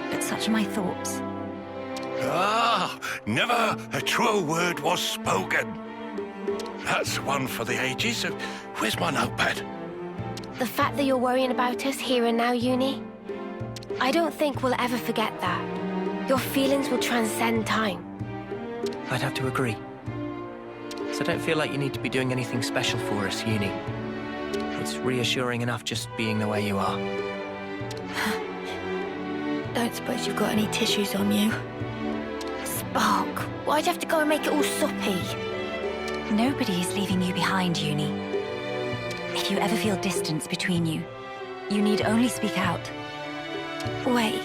But such are my thoughts. Ah, never a truer word was spoken. That's one for the ages. Where's my notepad? The fact that you're worrying about us here and now, Uni, I don't think we'll ever forget that. Your feelings will transcend time. I'd have to agree. So don't feel like you need to be doing anything special for us, Uni. It's reassuring enough just being the way you are. Don't suppose you've got any tissues on you? Spark, why'd you have to go and make it all soppy? Nobody is leaving you behind, Uni. If you ever feel distance between you, you need only speak out. Wait,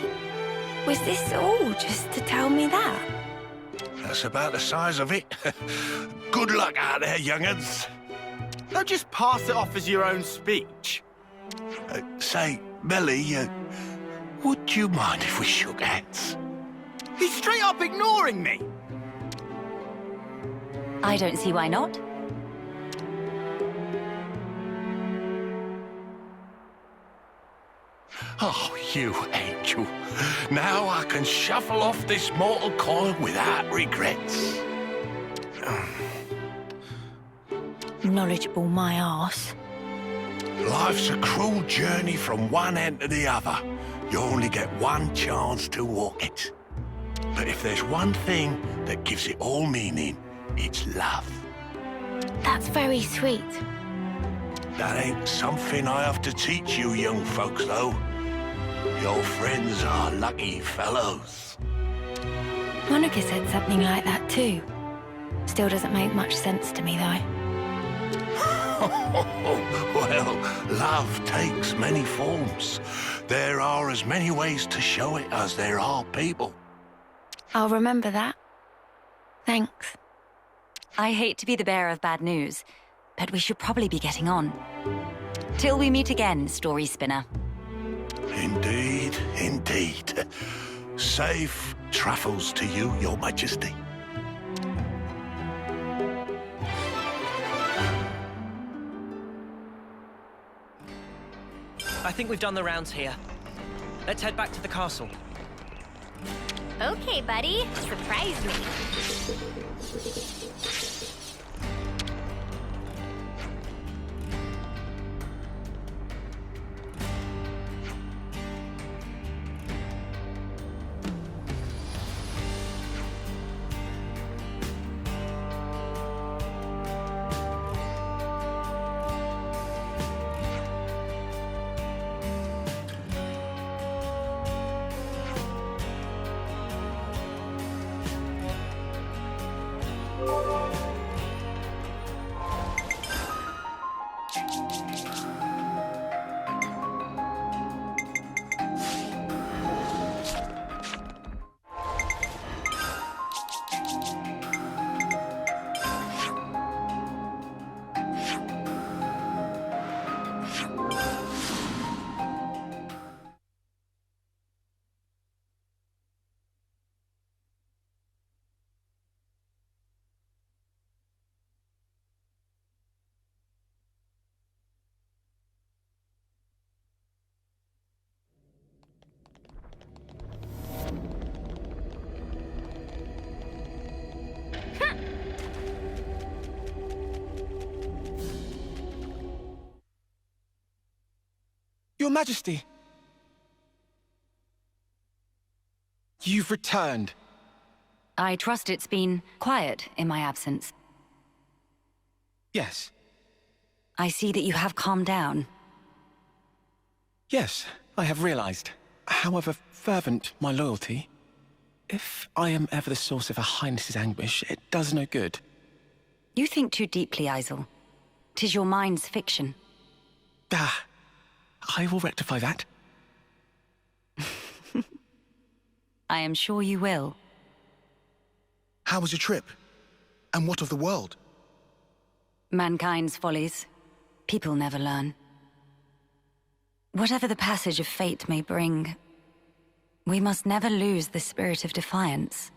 was this all just to tell me that? That's about the size of it. Good luck out there, young'uns. Don't just pass it off as your own speech. Say, Melia, would you mind if we shook hands? He's straight up ignoring me. I don't see why not. Oh, you angel. Now I can shuffle off this mortal coil without regrets. Knowledgeable my arse. Life's a cruel journey from one end to the other. You only get one chance to walk it. But if there's one thing that gives it all meaning, it's love. That's very sweet. That ain't something I have to teach you young folks, though. Your friends are lucky fellows. Monica said something like that too. Still doesn't make much sense to me, though. Well, love takes many forms. There are as many ways to show it as there are people. I'll remember that. Thanks. I hate to be the bearer of bad news, but we should probably be getting on. Till we meet again, story spinner. Indeed, indeed. Safe travels to you, Your Majesty. I think we've done the rounds here. Let's head back to the castle. Okay, buddy. Surprise me. Your Majesty! You've returned. I trust it's been quiet in my absence. Yes. I see that you have calmed down. Yes, I have realized. However fervent my loyalty, if I am ever the source of Her Highness's anguish, it does no good. You think too deeply, Isel. 'Tis your mind's fiction. Ah, I will rectify that. I am sure you will. How was your trip? And what of the world? Mankind's follies. People never learn. Whatever the passage of fate may bring, we must never lose the spirit of defiance,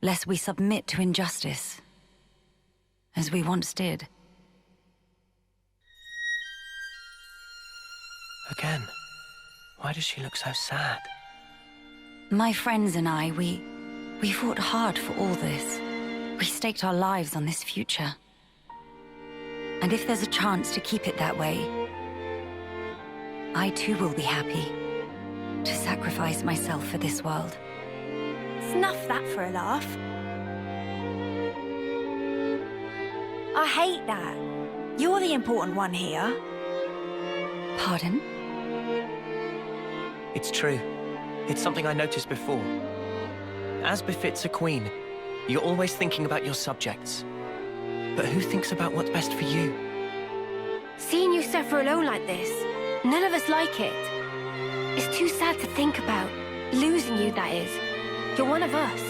lest we submit to injustice, as we once did. Again. Why does she look so sad? My friends and I, we fought hard for all this. We staked our lives on this future. And if there's a chance to keep it that way, I too will be happy to sacrifice myself for this world. Snuff that for a laugh. I hate that. You're the important one here. Pardon? It's true. It's something I noticed before. As befits a queen, you're always thinking about your subjects. But who thinks about what's best for you? Seeing you suffer alone like this, none of us like it. It's too sad to think about. Losing you, that is. You're one of us.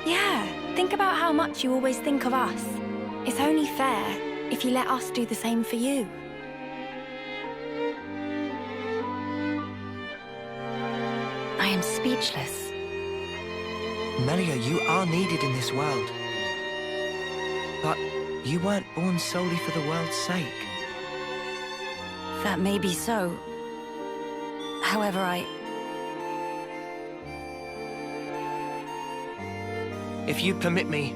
Yeah, think about how much you always think of us. It's only fair if you let us do the same for you. I am speechless. Melia, you are needed in this world. But you weren't born solely for the world's sake. That may be so. However, If you permit me,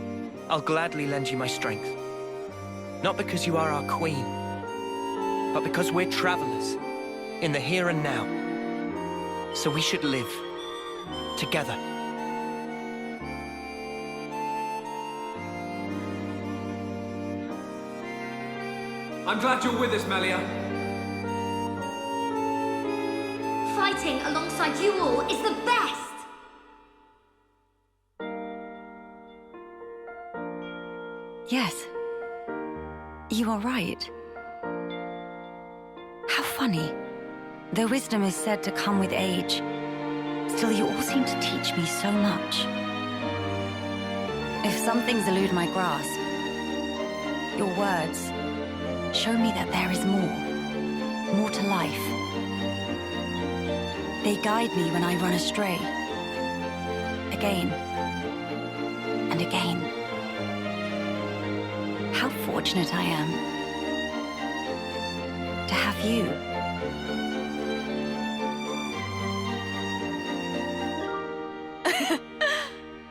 I'll gladly lend you my strength. Not because you are our queen, but because we're travelers in the here and now. So we should live together. I'm glad you're with us, Melia. Fighting alongside you all is the best! yes. You are right. How funny. Though wisdom is said to come with age, still you all seem to teach me so much. If some things elude my grasp, your words show me that there is more to life. They guide me when I run astray, again. And again. How fortunate I am to have you.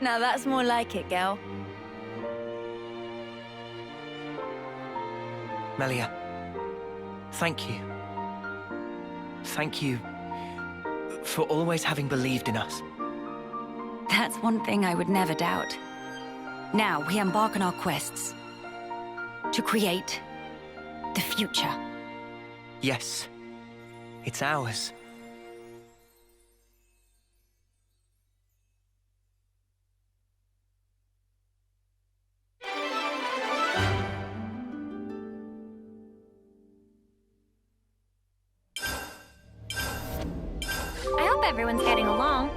Now that's more like it, girl. Melia, thank you. Thank you for always having believed in us. That's one thing I would never doubt. Now we embark on our quests to create the future. Yes, it's ours. I hope everyone's getting along.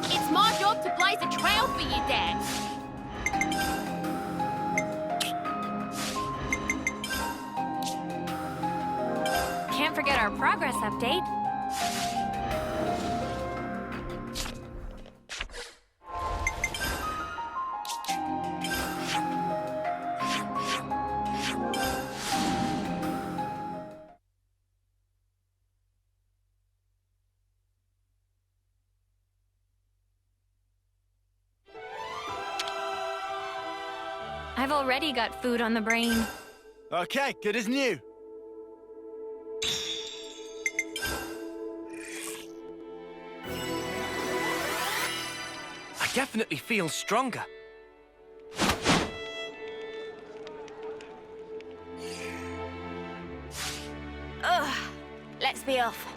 It's my job to blaze a trail for you, Dad. Can't forget our progress update. I've already got food on the brain. Okay, good as new. I definitely feel stronger. Ugh, let's be off.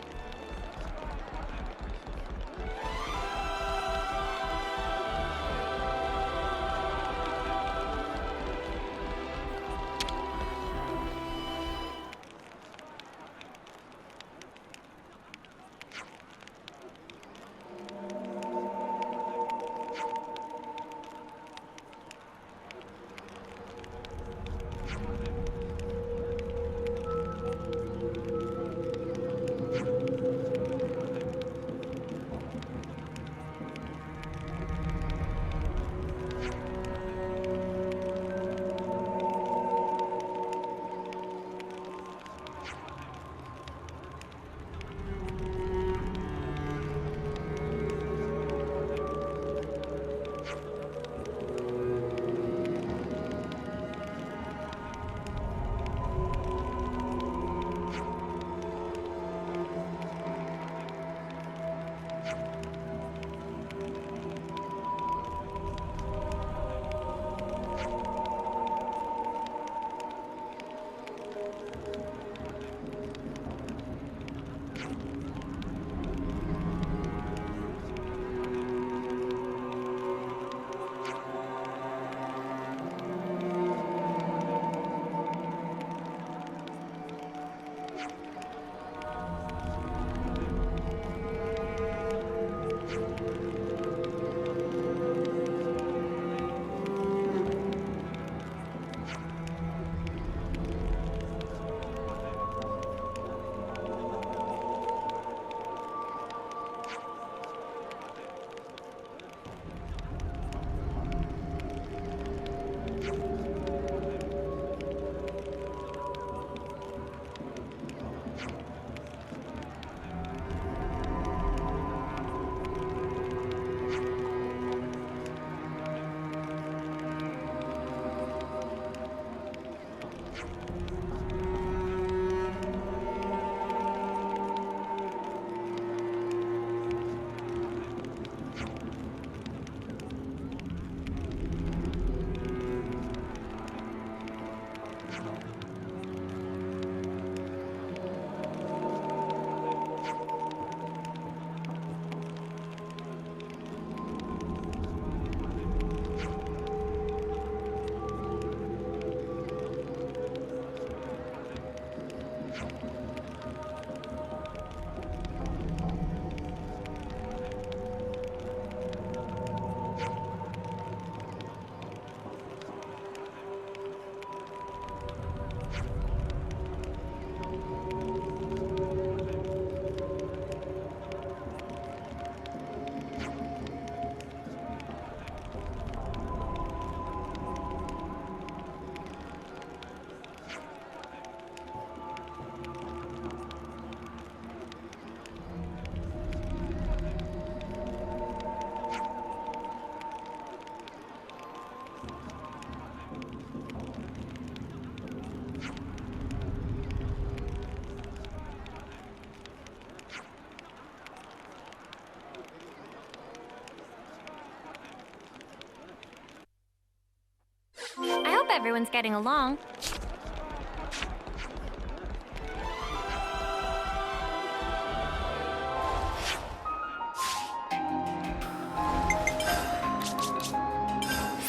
everyone's getting along.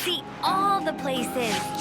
See all the places.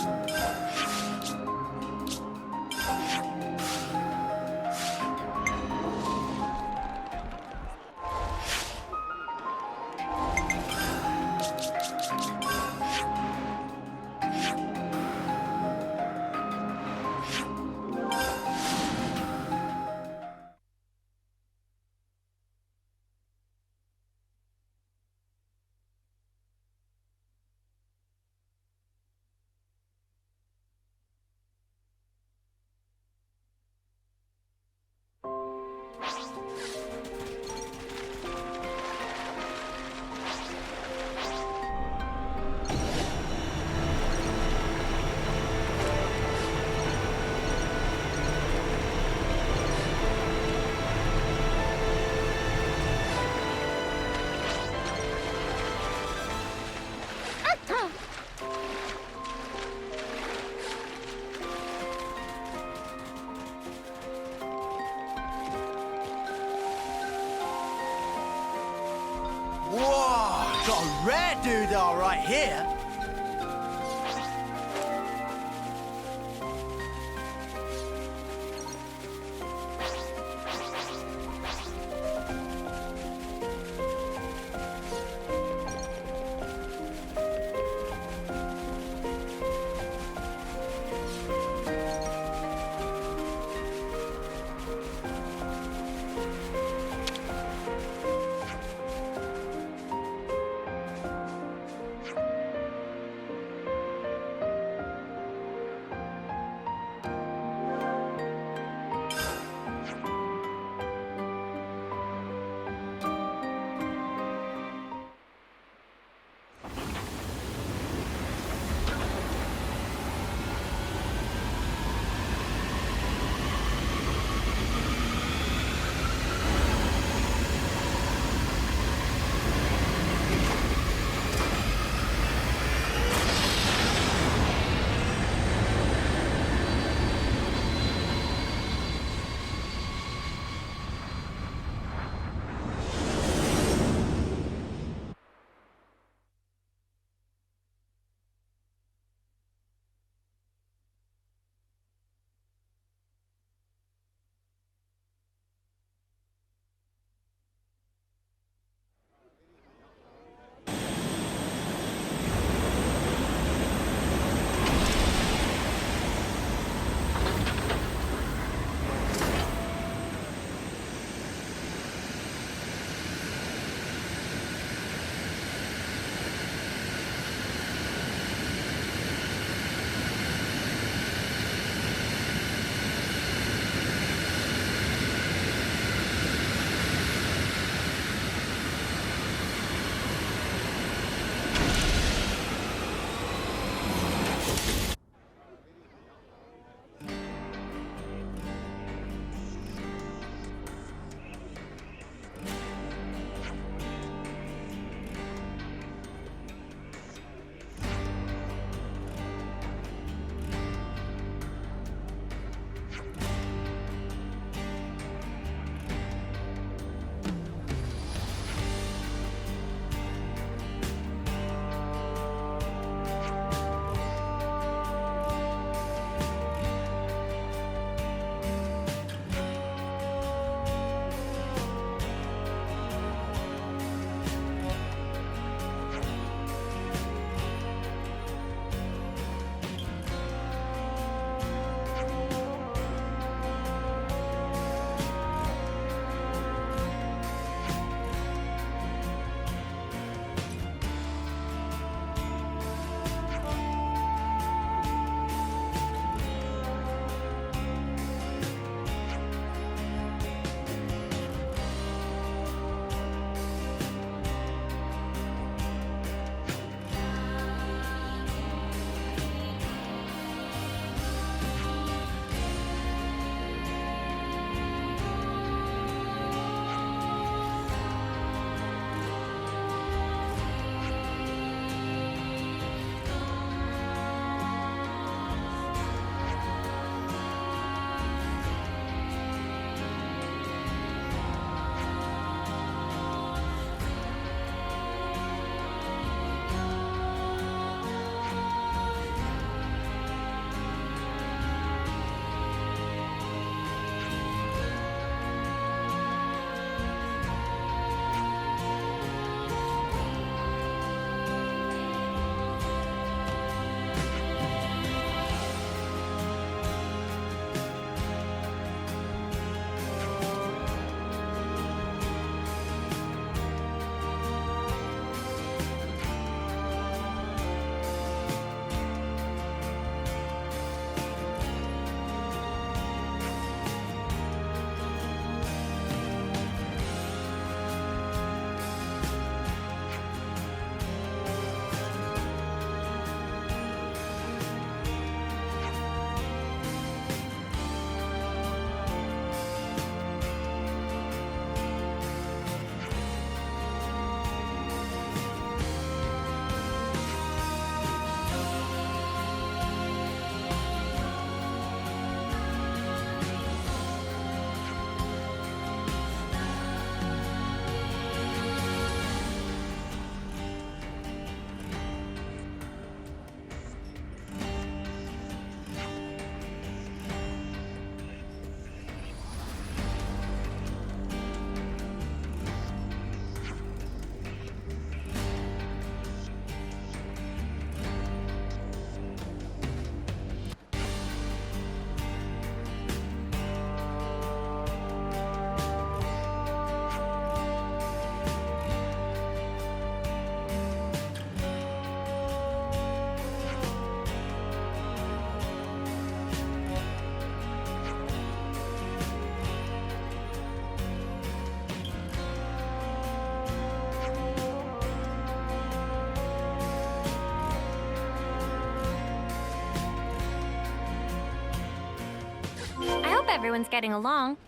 Atop! Whoa, got a rare doodah right here. hope everyone's getting along.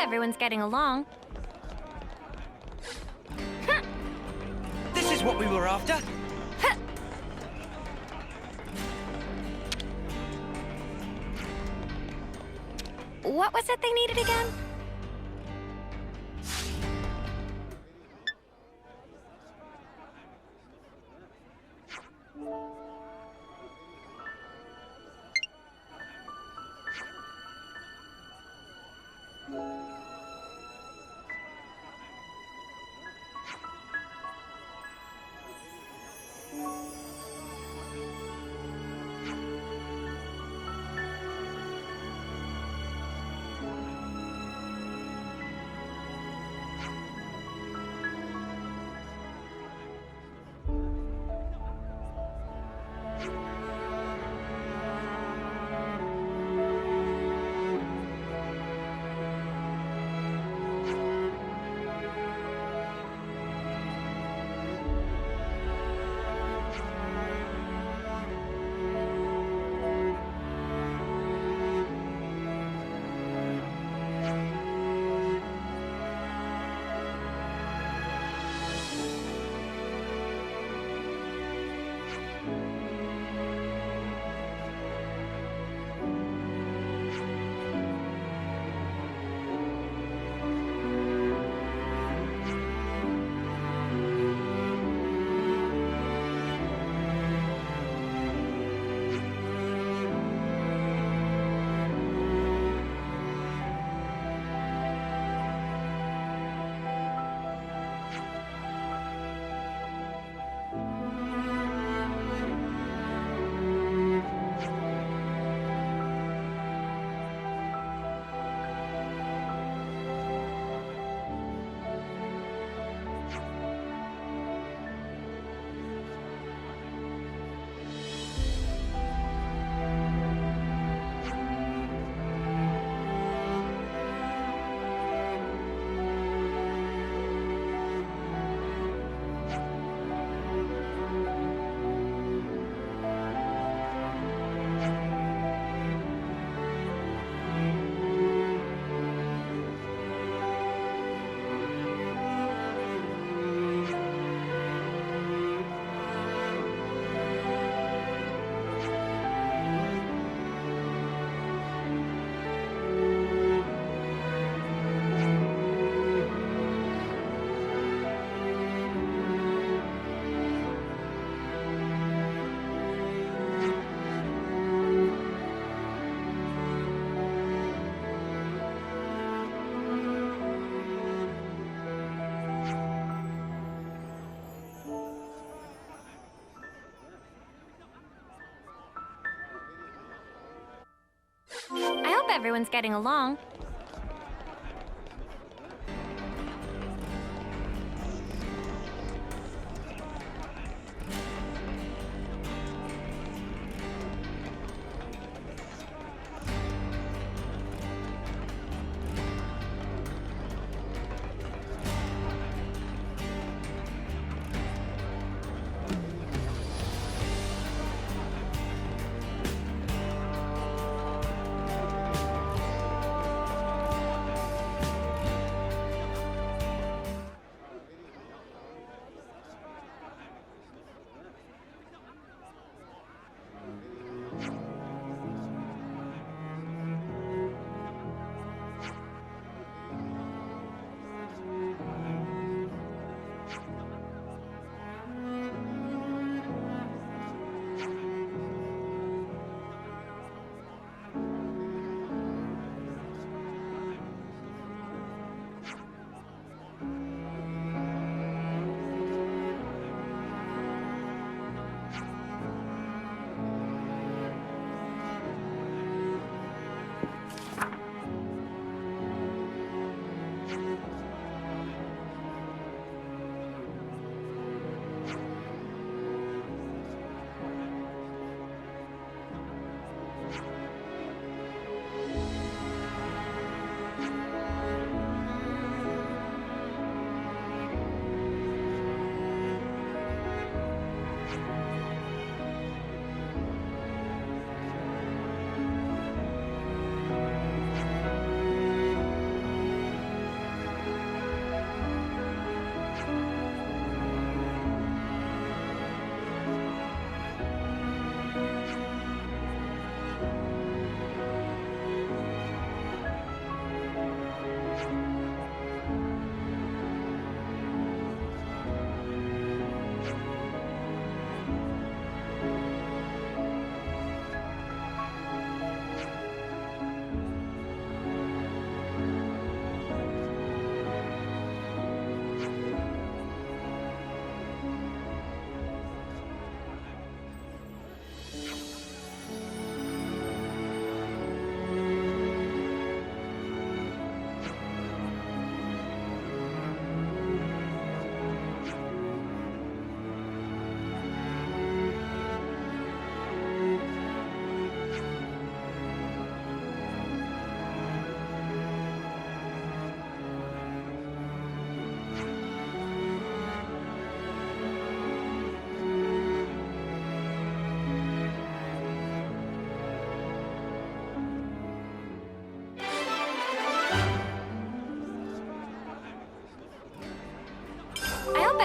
everyone's getting along. This is what we were after. What was it they needed again? I hope everyone's getting along.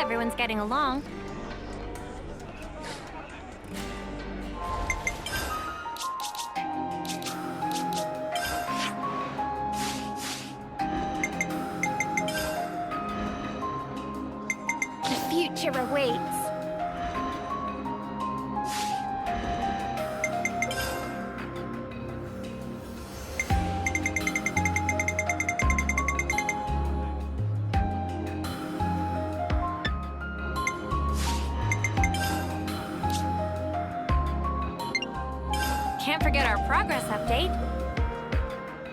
everyone's getting along. The future awaits. Can't forget our progress update.